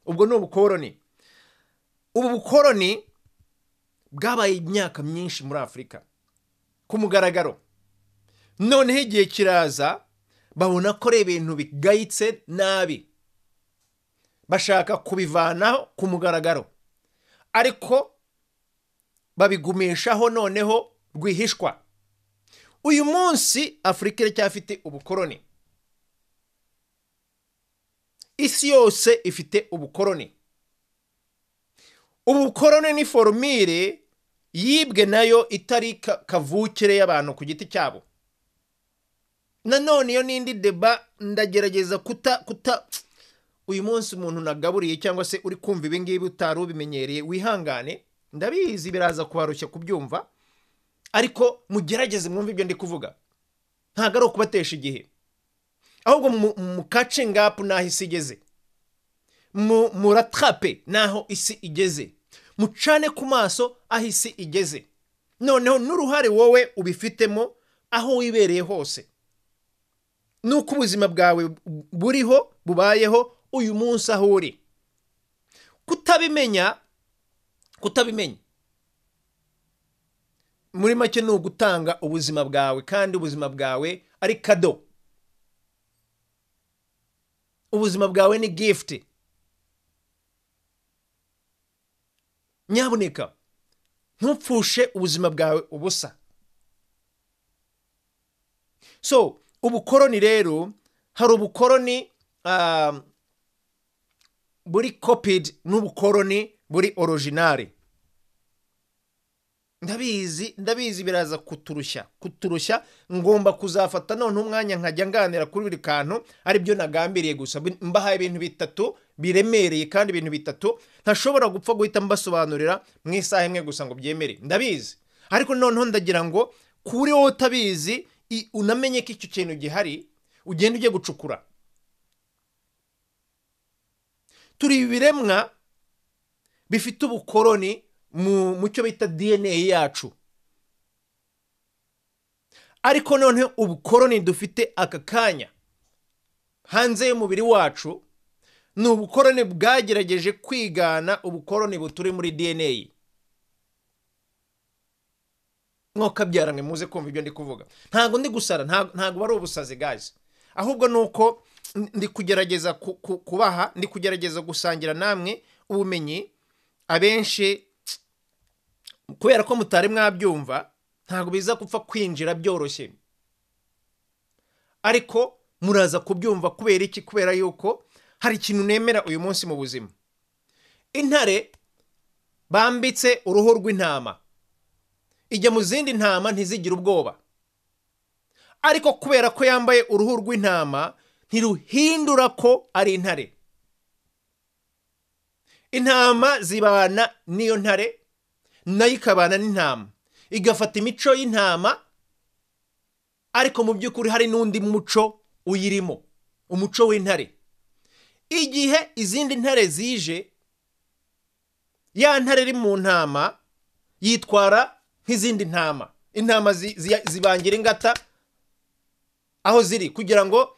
Ubwo ni ubukoroni. Ubu bukoroni bwabaye imyaka myinshi muri Afrika ku mugaragaro. Noneho igihe kiraza babona ko ari ibintu bigayitse nabi, bashaka kubivanaho ku mugaragaro, ariko babigumishaho noneho rwihishwa. Uyu munsi Afrika iracyafite ubukoroni, isi yose ifite ubukoroni. Ubukoroni ni formire yibwe nayo itari kavukire y'abantu ku giti cyabo. Nanone iyo nindi deba ndagerageza uyu munsi umuntu nagaburiye cyangwa se uri kumva ibingibi utari ubimenyereye wihangane, ndabizi biraza kubarushya kubyumva, ariko mugerageze mwumve ibyo ndi kuvuga. Ntago ari ukubatesha igihe, ahubwo mu catching up naho isi igeze, muratrape naho isi igeze, mucane ku maso aho isi igeze. Noneho n'uruhare wowe ubifitemo aho wibereye hose, nuko ubuzima bwawe buriho bubayeho uyu munsi aho uri. Kutabimenya muri make ni ugutanga ubuzima bwawe, kandi ubuzima bwawe ari kado. Ubuzima bwawe ni gift. Nyabuneka ntupfushe ubuzima bwawe ubusa. So ubukoroni rero, hari ubukoroni buri copied n'ubukoroni buri original. Ndabizi biraza kuturushya. Ngomba kuzafata none umwanya nkajya nganira kuri buri kantu, ari byo nagambiriye gusa. Mbahaye ibintu bitatu biremereye, kandi ibintu bitatu ntashobora gupfa guhita mbasobanurira mu isaha imwe gusa ngo byemere. Ndabizi, ariko noneho ndagira ngo kuri wowe utabizi unamenye ko icyo kintu gihari, ugenda ujye gucukura. Turi ibiremwa bifite ubukoroni mu cyo bita DNA yacu, ariko noneho ubukoroni dufite aka kanya hanze y'umubiri wacu ni ubukoroni bwagerageje kwigana ubukoroni buturi muri DNA. Mwokabyarane muze kumva ibyo ndi kuvuga. Ntago ndi gusara, ntago bari ubusazi guys, ahubwo nuko ndi kugerageza kubaha, ndi kugerageza gusangira namwe ubumenyi. Abenshi kubera ko mutari mwabyumva, ntago biza kupfa kwinjira byoroshye, ariko muraza kubyumva. Kubera iki? Kubera yuko hari ikintu nemera uyu munsi mu buzima. Intare bambitse uruhu rw'intama, ijya mu zindi ntama ntizigira ubwoba, ariko kubera ko yambaye uruhu rw'intama ntiruhindura ko ari intare. Intama zibana n'iyo ntare, nayo ikabana n'intama, igafata imico y'intama, ariko mu by'ukuri hari n'undi muco uyirimo, umuco w'intare. Igihe izindi ntare zije ya ntare iri mu ntama yitwara nk'izindi ntama. Intama zibangira ingata aho ziri kugira ngo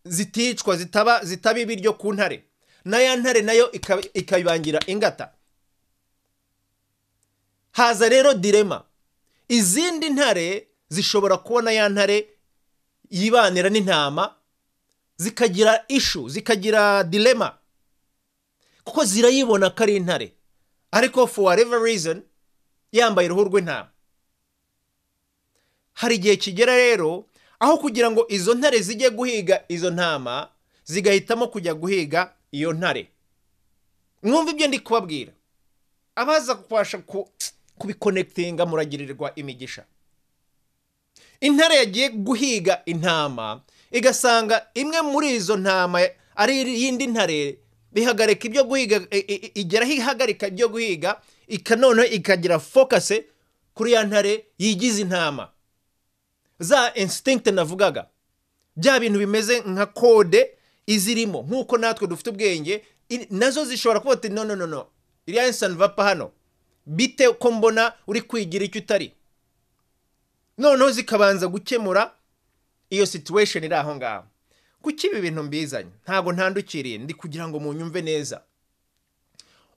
ziticwa, zitaba ibiryo ku ntare, na ya ntare nayo ikabibangira ingata. Haza rero dilema, izindi ntare zishobora kubona ya ntare yibanira n'intama, zikagira issue, zikagira dilema, kuko zirayibona ko ari intare, ariko for whatever reason yambaye uruhu rw'intama. Hari igihe kigera rero aho kugira ngo izo ntare zijye guhiga izo ntama, zigahitamo kujya guhiga iyo ntare. Mwumva ibyo ndi kubabwira? Abaza kubasha kubiconnectinga muragirirwa imigisha. Intare yagiye guhiga intama, igasanga imwe muri izo ntama ari yindi ntare, bihagarika ibyo guhiga, igeraho ihagarika ibyo guhiga, ikanono ikagira focus kuri ya ntare yigize intama. Za instinct navugaga, bya bintu bimeze nka code izirimo, nkuko natwe dufite ubwenge, nazo zishobora kuba ati no iriya instant vapa hano bite ko mbona uri kwigira icyo utari, noneho zikabanza gukemura iyo situation iri aho ngaho. Kuki ibi bintu mbizanye? Ntago ntandukiriye, ndi kugira ngo munyumve neza.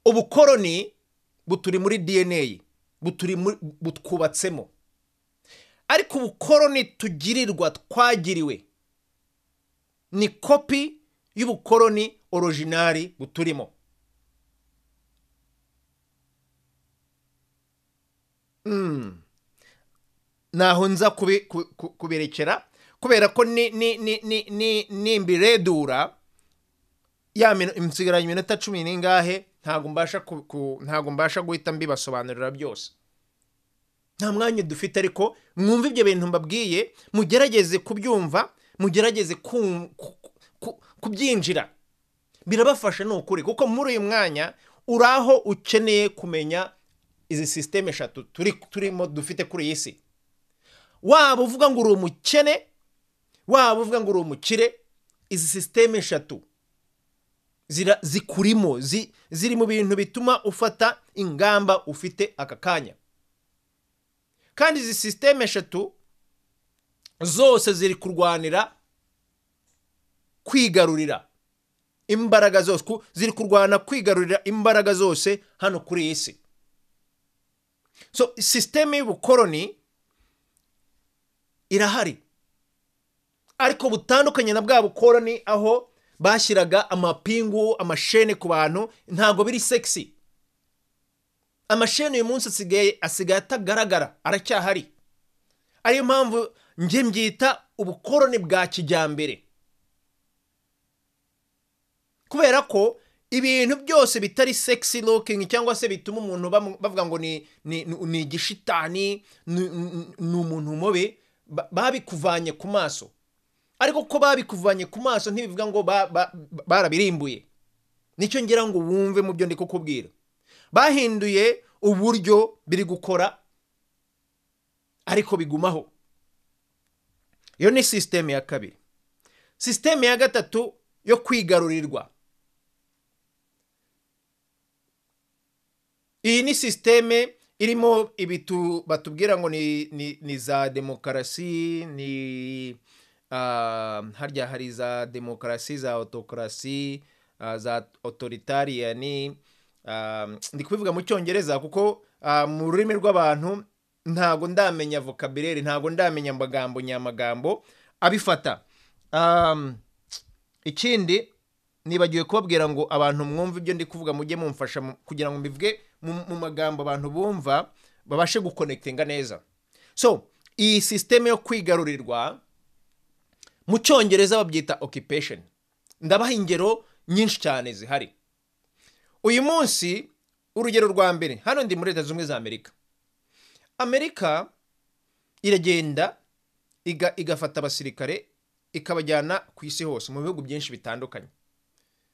Ubukoroni buturi muri DNA, butwubatsemo, ariko ubukoroni tugirirwa, twagiriwe, ni kopi y'ubukoroni originari buturimo. Naho nza kuberekera, kubera ko nimbiredura ya imsigaranye iminota 10 n'ingahe, ntago mbasha guhita mbibasobanurira byose, nta mwanya dufite. Ariko mwumva ibyo bintu mbabwiye, mugerageze kubyumva, mugerageze kubyinjira, birabafasha n'ukuri, kuko muri uyu mwanya uraho ukeneye kumenya izi system eshatu turimo dufite kuri iyi si. Waba uvuga ngo uri umukene, waba uvuga ngo uri umukire, izi system eshatu zikurimo, ziri mu bintu bituma ufata ingamba ufite aka kanya. Kandi izi system eshatu zose ziri kurwanira kwigarurira imbaraga zose, ziri kurwana kwigarurira imbaraga zose hano kuri iyi si. So system y'ubukoroni irahari, ariko butandukanye na bwa bukoroni aho bashyiraga amapingu, amashene ku bantu, ntago biri sexy. Amashene uyu munsi asigaye atagaragara, aracyahari. Ariyo mpamvu nge mbyita ubukoroni bwa kijyambere, kubera ko ibintu byose bitari sexy looking cyangwa se bituma umuntu bavuga ngo ni igishitani, ni umuntu mubi, babikuvanye ku maso. Ariko ko babikuvanye ku maso ntibivuga ngo barabirimbuye. Nicyo ngira ngo wumve mu byo ndi kukubwira. Bahinduye uburyo biri gukora, ariko bigumaho. Iyo ni system ya kabiri. System ya gatatu yo kwigarurirwa. Iyi ni system irimo ibitu batubwira ngo ni za demokarasi, ni harya hari za demokarasi, za autokrasi, za authoritarian. Ndi kubivuga mu cyongereza kuko mu rurimi rw'abantu ntago ndamenya vocabulary, ntago ndamenya amagambo nyamagambo abifata. Ikindi nibagiwe kubabwira ngo abantu mwumva ibyo ndi kuvuga, mujye mumfasha kugira ngo mbivuge mu magambo abantu bumva babashe guconnectinga neza. So iyi system yo kwigarurirwa mu cyongereza babyita occupation. Ndabaha ingero nyinshi cyane zihari. Uyu munsi urugero rwa mbere, hano ndi muri Leta Zunze Ubumwe za Amerika. Amerika iragenda igafata abasirikare ikabajyana ku isi hose mu bihugu byinshi bitandukanye.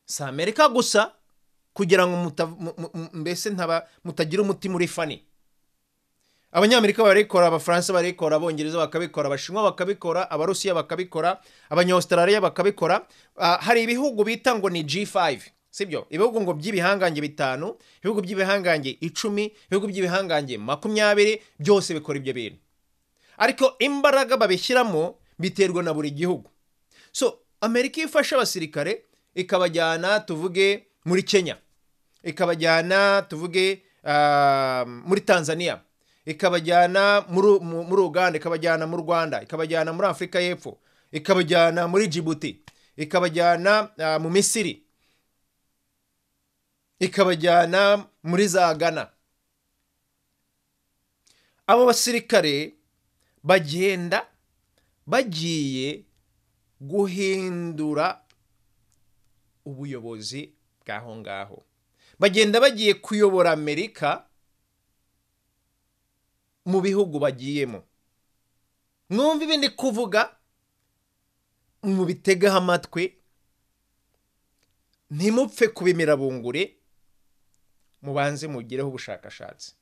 Si Amerika gusa, kugira ngo mbese mutagira umutima uri fani. Abanyamerika barikora, Abafaransa barikora, Abongereza bakabikora, Abashinwa bakabikora, Abarusiya bakabikora, Abanya-Australia bakabikora. Hari ibihugu bita ngo ni G5, sibyo? Ibihugu ngo by'ibihangange 5, ibihugu by'ibihangange 10, ibihugu by'ibihangange 20 byose bikora ibyo bintu. Ariko imbaraga babishyiramo biterwa na buri gihugu. So Amerika ifasha abasirikare ikabajyana tuvuge muri Kenya, ikabajyana tuvuge muri Tanzania, ikabajyana muri Uganda, ikabajyana mu Rwanda, ikabajyana muri Afrika y'Epfo, ikabajyana muri Djibouti, ikabajyana mu Misiri, ikabajyana muri za Ghana. Abo basirikare bagenda bagiye guhindura ubuyobozi bw'aho ngaho, bagenda bagiye kuyobora Amerika mu bihugu bagiyemo. Mwumva ibindi kuvuga, mu bitegaho amatwi, ntimupfe kubimira bungure, mubanze mugireho ubushakashatsi.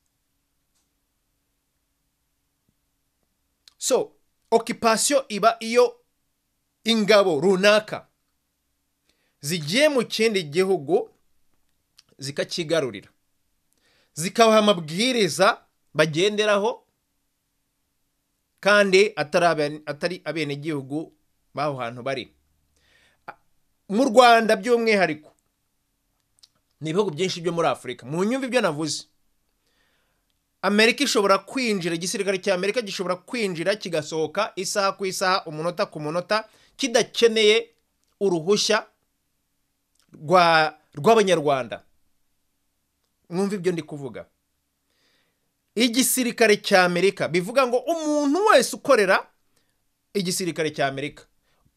So occupation iba iyo ingabo runaka zigiye mu kindi gihugu zikakigarurira, zikabaha amabwiriza bagenderaho kandi atari abene gihugu baho hantu bari. Mu Rwanda by'umwihariko ni ibihugu byinshi byo muri Afrika. Mu nyumva ibyo navuze, Amerika ishobora kwinjira, igisirikare cya Amerika gishobora kwinjira kigasohoka isaha ku isaha, umunota ku munota, kidakeneye uruhushya rw'abanyarwanda. Mwumva ibyo ndi kuvuga. Igisirikare cya Amerika bivuga ngo umuntu wese ukorera igisirikare cya Amerika,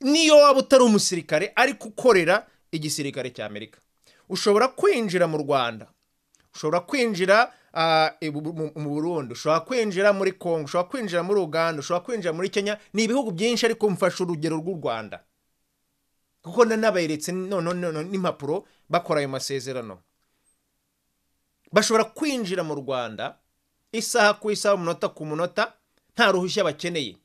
niyo waba utari umusirikare ariko ukorera igisirikare cya Amerika, ushobora kwinjira mu Rwanda, ushobora kwinjira mu Burundi, ushobora kwinjira muri Kongo, ushobora kwinjira muri Uganda, ushobora kwinjira muri Kenya. Ni ibihugu byinshi ariko mfasha urugero rw'u Rwanda kuko nanaberetse n'impapuro bakora ayo masezerano. Bashobora kwinjira mu Rwanda isaha ku isaha, umunota ku munota, nta ruhushya bakeneye.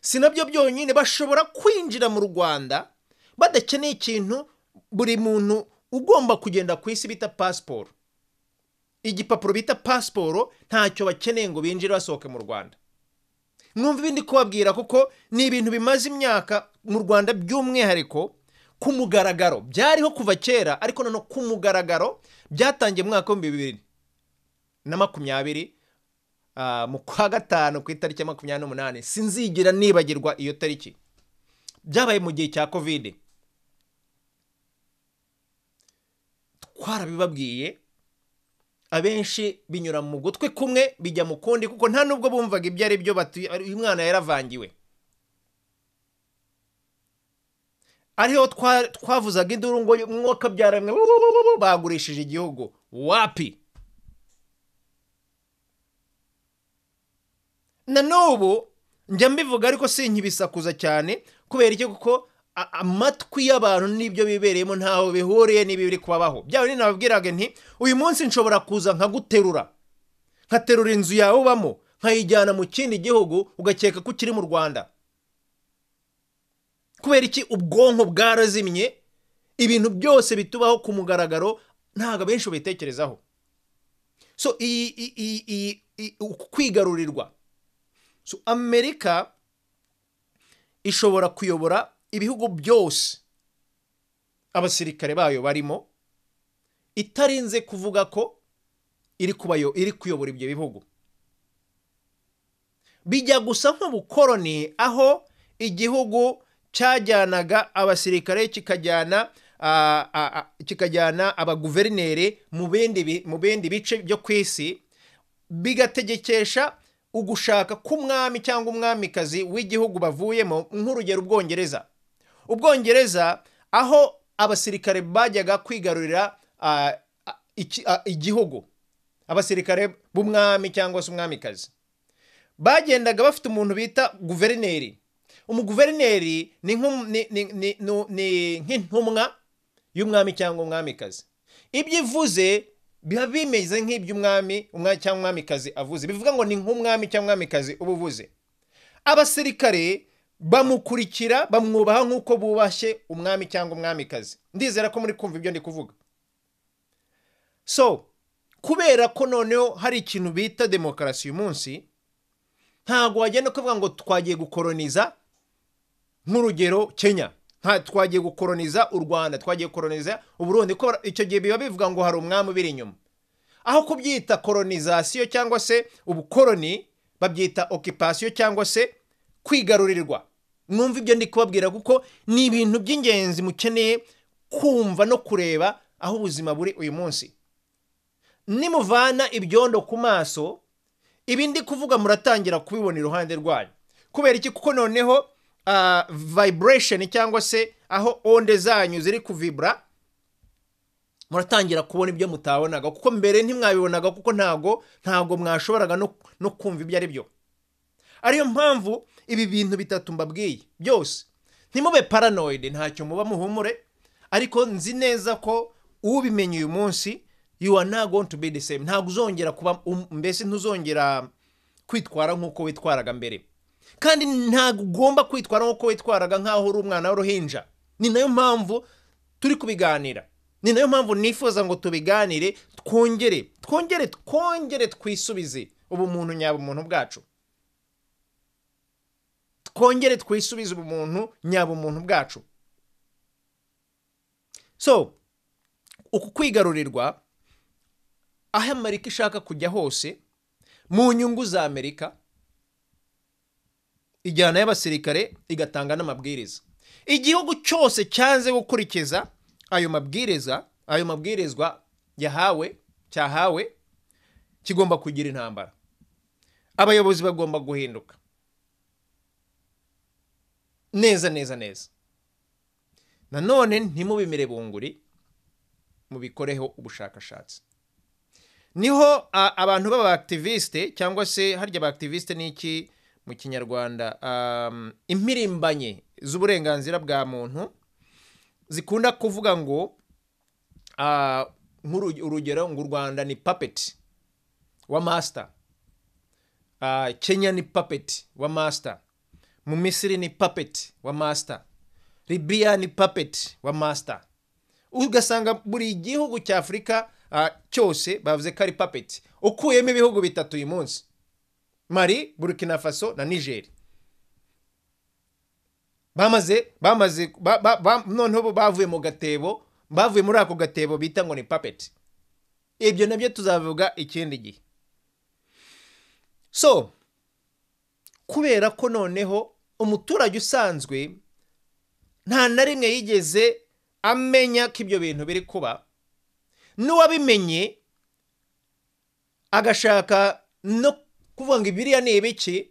Sinabyo byonyine, bashobora kwinjira mu Rwanda badakeneye ikintu. Buri muntu ugomba kugenda ku isi bita passport, igipapuro bita passport, ntacyo bakeneye ngo binjire basohoke mu Rwanda. Mwumva ibindi kubabwira kuko ni ibintu bimaze imyaka mu Rwanda by'umwihariko ku mugaragaro. Byariho kuva kera ariko none ku mugaragaro byatangiye mu mwaka wa 2020 mu kwa gatanu ku itariki 28. Sinzigira nibagirwa iyo tariki. Byabaye mu gihe cya Covid. Twarabibabwiye, abenshi binyura mu gutwe kumwe bijya mu kundi kuko nta nubwo bumvaga ibyo ari byo. Uyu mwana yaravangiwe. Ariho twavuzaga induru ngo mwuka byaramwe bagurishije igihugu. Wapi? Na n'ubu njya mbivuga ariko sinkibisakuza cyane kubera iki, kuko amatwi y'abantu n'ibyo bibereyemo ntaho bihuriye n'ibiri kubabaho. Byawe ninababwiraga nti uyu munsi nshobora kuza nkaguterura, nkaterura inzu yawe ubamo nkayijyana mu kindi gihugu ugakeka ko ukiri mu Rwanda. Kubera iki? Ubwonko bwarazimye, ibintu byose bitubaho ku mugaragaro ntago benshi bitekerezaho. So kwigarurirwa. So Amerika ishobora kuyobora ibihugu byose abasirikare bayo barimo, itarinze kuvuga ko iri kuyobora ibyo bihugu. Bijya gusa nk'ubukoroni, aho igihugu cyajyanaga abasirikare kikajyana abaguverineri mu bindi bice byo ku isi, bigategekesha ugushaka k'umwami cyangwa umwamikazi w'igihugu bavuyemo. Nk'urugero Ubwongereza, aho abasirikare bajyaga kwigarurira igihugu, abasirikare b'umwami cyangwa se umwamikazi bagendaga bafite umuntu bita guverineri. Umuguverineri ni nk'intumwa y'umwami cyangwa umwamikazi. Ibyo ivuze biba bimeze nk'iby'umwami cyangwa umwamikazi avuze. Bivuga ngo ni nk'umwami cyangwa umwamikazi ubuvuze. Abasirikare bamukurikira, bamwubaha nk'uko bubashye umwami cyangwa umwamikazi. Ndizera ko muri kumva ibyo ndi kuvuga. So kubera ko noneho hari ikintu bita demokarasi uyu munsi, ntago wagenda kuvuga ngo twagiye gukoroniza nk'urugero Kenya, twagiye gukoroniza u Rwanda, twagiye gukoroniza Uburundi, ko icyo gihe biba bivuga ngo hari umwami biri inyuma. Aho kubyita kolonizasiyo cyangwa se ubukoroni, babyita occupation cyangwa se kwigarurirwa. Mwumva ibyo ndi kubabwira kuko ni ibintu by'ingenzi mukeneye kumva no kureba aho ubuzima buri uyu munsi. Nimuvana ibyondo ku maso, ibindi kuvuga muratangira kubibona iruhande rwanyu. Kubera iki? Kuko noneho vibration cyangwa se aho onde zanyu ziri kuvibra, muratangira kubona ibyo mutabonaga, kuko mbere ntimwabibonaga, kuko ntago mwashoboraga no kumva ibyo ari byo. Ariyo mpamvu ibi bintu bitatu mbabwiye byose, ntimube paranoid, ntacyo muba muhumure, ariko nzi neza ko ubimenye uyu munsi, you are not going to be the same. Ntago uzongera kuba mbese ntuzongera kwitwara nk'uko witwaraga mbere, kandi ntago ugomba kwitwara nk'uko witwaraga nk'aho uri umwana w'uruhinja. Ni nayo mpamvu turi kubiganira, ni nayo mpamvu nifuza ngo tubiganire, twongere twisubize ubumuntu nyabumuntu bwacu, twongere twisubize ubumuntu nyabumuntu bwacu. So uku kwigarurirwa, aho Amerika ishaka kujya hose mu nyungu za Amerika, ijyana y'abasirikare igatanga n'amabwiriza. Igihugu cyose cyanze gukurikiza ayo mabwirizwa cyahawe kigomba kugira intambara. Abayobozi bagomba guhinduka neza. Nanone ntimubimire bunguri, mubikoreho ubushakashatsi. Niho abantu baba activiste cyangwa se harya ba activiste niki mu Kinyarwanda, impirimbanye z'uburenganzira bwa muntu zikunda kuvuga ngo urugero ngo u Rwanda ni puppet wa master, Kenya ni puppet wa master, mu Misiri ni puppet wa master, Libya ni puppet wa master. Ugasanga buri gihugu cya Afrika cyose bavuze ko ari puppet, ukuyemo ibihugu bitatu uyu munsi: Mali, Burkina Faso na Niger. Noneho bavuye mu gatebo, bavuye muri ako gatebo bita ngo ni puppet. Ibyo nabyo tuzavuga ikindi gihe. So kubera ko noneho umuturage usanzwe nta na rimwe yigeze amenya ko ibyo bintu biri kuba, n'uwabimenye agashaka no kuvuga ngo ibiriya ni ibiki,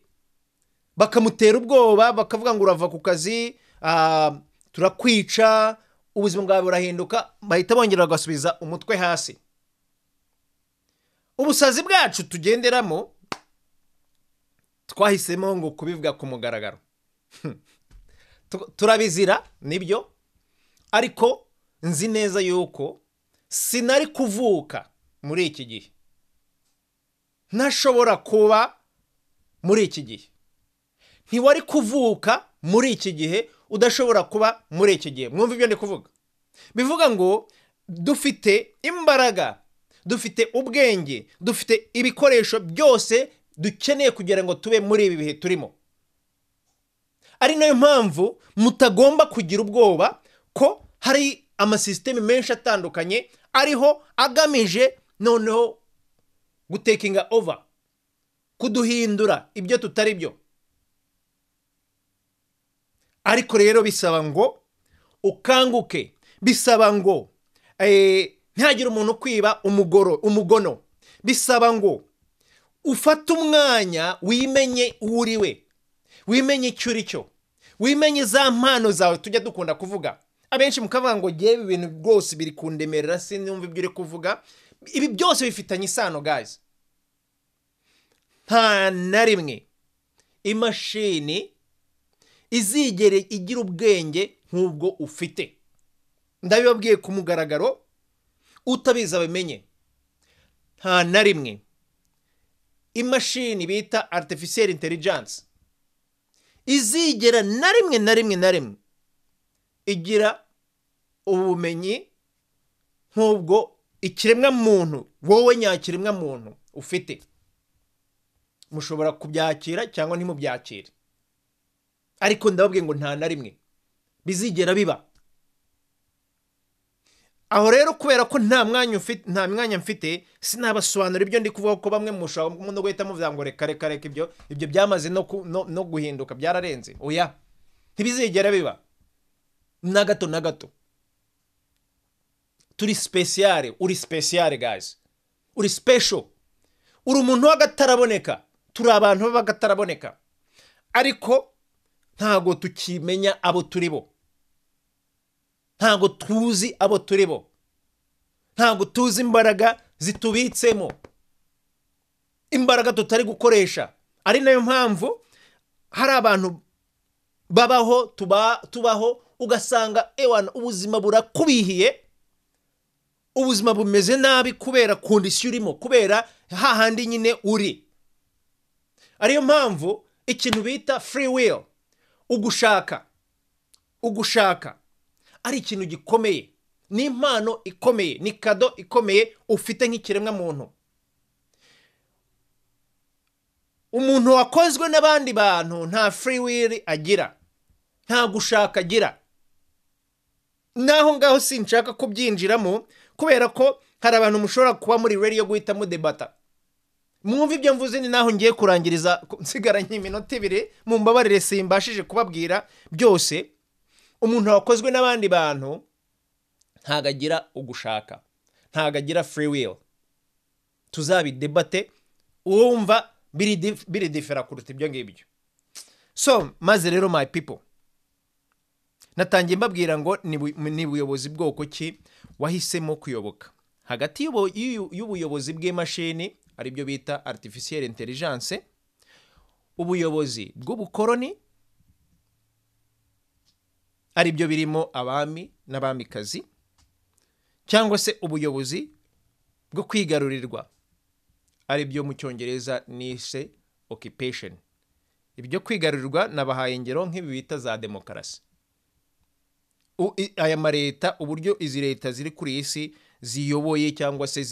bakamutera ubwoba, bakavuga ngo urava ku kazi, turakwica, ubuzima bwawe burahinduka, bahita bongera bagasubiza umutwe hasi. Ubusazi bwacu tugenderamo twahisemo ngo kubivuga ku mugaragaro. Turabizira nibyo, ariko nzi neza yuko sinari kuvuka muri iki gihe, ntashobora kuba muri iki gihe, ntiwari kuvuka muri iki gihe udashobora kuba muri iki gihe. Mwumva ibyo ndi kuvuga? Bivuga ngo dufite imbaraga, dufite ubwenge, dufite ibikoresho byose dukeneye kugira ngo tube muri ibi bihe turimo. Ari nayo mpamvu mutagomba kugira ubwoba ko hari amasystem menshi atandukanye ariho agamije noneho gutekinga over, kuduhindura ibyo tutari byo. Ariko rero bisaba ngo ukanguke, bisaba ngo ntihagire umuntu kwiba umugono, bisaba ngo ufate umwanya wimenye uriwe, wimenye icyo uri cyo, wimenye za mpano zawe tujya dukunda kuvuga. Abenshi mukavuga ngo yewe ibintu rwose biri kundemerera, sinumva ibyo uri kuvuga. Ibi byose bifitanye isano guys. Nta na rimwe imashini izigere igira ubwenge nk'ubwo ufite. Ndabibabwiye ku mugaragaro, utabizi abimenye. Nta na rimwe imashini bita artificial intelligence izigera na rimwe igira ubumenyi nk'ubwo ikiremwa muntu wowe nyakiremwa muntu ufite mushobora kubyakira cyangwa ntimubyakire ariko ndababwiye ngo nta na rimwe bizigera biba aho rero kubera ko nta mwanya mfite sinabasobanura ibyo ndi kuvuga ko bamwe mushobora no guhita muvuga ngo reka ibyo byamaze no guhinduka byararenze oya ntibizigera biba na gato turi special uri special guys uri special uri umuntu w'agataraboneka turi abantu b'agataraboneka ariko ntago tukimenya abo turibo ntago tuzi abo turibo ntago tuzi imbaraga zitubitsemo imbaraga tutari gukoresha ari nayo mpamvu hari abantu babaho tubaho ugasanga ewana ubuzima burakubihiye ubuzima bumeze nabi kubera kondisiyo urimo kubera hahandi nyine uri ariyo mpamvu ikintu bita free will ugushaka ari ikintu gikomeye ni impano ikomeye ni kado ikomeye ufite nk'ikiremwa muntu umuntu wakozwe n'abandi bantu nta free will agira nta gushaka agira naho ngaho sinshaka kubyinjiramo kubera ko hari abantu mushobora kuba muri ready yo guhita mudebata mwumva ibyo mvuze ni naho ngiye kurangiriza nsigaranye iminota 2 mu mbabarire simbashije kubabwira byose umuntu wakozwe n'abandi bantu ntagagira ugushaka ntagagira free will tuzabidebate wumva biri differa kuruta ibyo ngibyo so maze rero my people natangiye mbabwira ngo ni buyobozi bwokoki wahisemo kuyoboka hagati y'ubuyobozi bw'imashini ari byo bita artificial intelligence ubuyobozi bw'ubukoroni ari byo birimo abami n'abamikazi cyangwa se ubuyobozi bwo kwigarurirwa ari byo mu cyongereza nise occupation ibyo kwigarurirwa nabahaye ingero nk'ibi bita za demokarasi aya mareta uburyo izi leta ziri kuri isi ziyoboye cyangwa se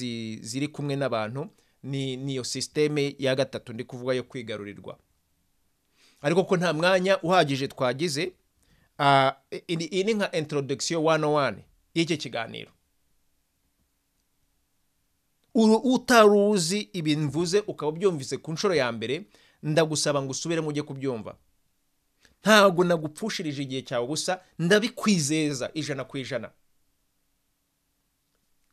ziri kumwe n'abantu niyo systeme ya gatatu ndi kuvuga yo kwigarurirwa ariko ko nta mwanya uhagije twagize ini nka introduction 101 y'iki kiganiro utaruzi ibinvuze ukaba byumvise ku nshuro ya mbere ndagusaba ngo usubire mujye kubyumva ntago nagupfushirije igihe cyawe gusa ndabikwizeza 100%.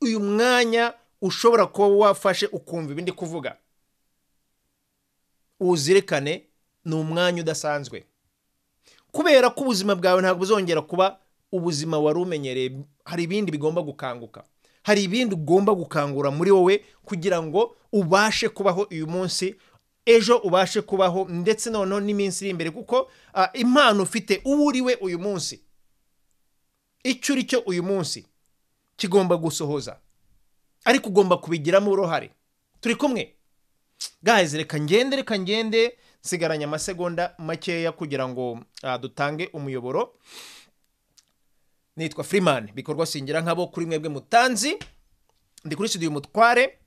Uyu mwanya ushobora kuba wafashe ukumva ibindi kuvuga uzirikane ni umwanya udasanzwe kubera ko ubuzima bwawe ntabwo buzongera kuba ubuzima wari umenyereye hari ibindi bigomba gukanguka hari ibindi ugomba gukangura muri wowe kugira ngo ubashe kubaho uyu munsi ejo ubashe kubaho ndetse noneho n'iminsi iri imbere kuko impano ufite uwuriwe uyu munsi icyo uri cyo uyu munsi kigomba gusohoza ariko ugomba kubigiramo uruhare turi kumwe guys reka ngende sigaranya amasegonda makeya kugira ngo dutange umuyoboro nitwa Freeman bikorwa singira nkabo kuri mwebwe mutanzi ndi kuri Studio Umutware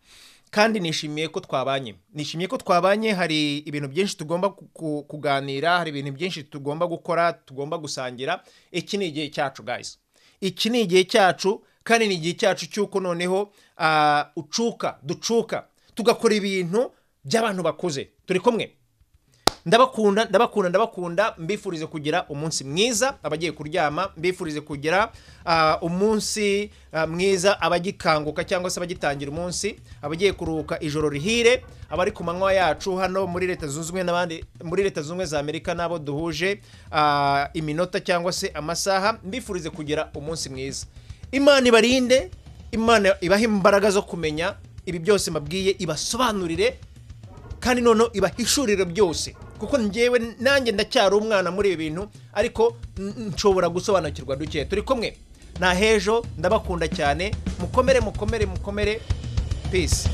kandi nishimiye ko twabanye hari ibintu byinshi tugomba kuganira hari ibintu byinshi tugomba gukora tugomba gusangira iki ni igihe cyacu guys iki ni igihe cyacu kandi ni igihe cyacu cyuko noneho tugakora ibintu by'abantu bakuze turi kumwe ndabakunda mbifurize kugira umunsi mwiza abagiye kuryama mbifurize kugira umunsi mwiza abagikanguka cyangwa se abagitangira umunsi abagiye kuruhuka ijoro rihire abari ku manywa yacu hano muri leta zunzwe n'abandi muri leta zunzwe za Amerika nabo duhuje iminota cyangwa se amasaha mbifurize kugira umunsi mwiza Imana ibarinde Imana ibahe imbaraga zo kumenya ibi byose mabwiye ibasobanurire kandi noneho ibahishurire byose kuko njyewe nanjye ndacyari umwana muri ibi bintu ariko nshobora gusobanukirwa duke turi kumwe na hejo ndabakunda cyane mukomere peace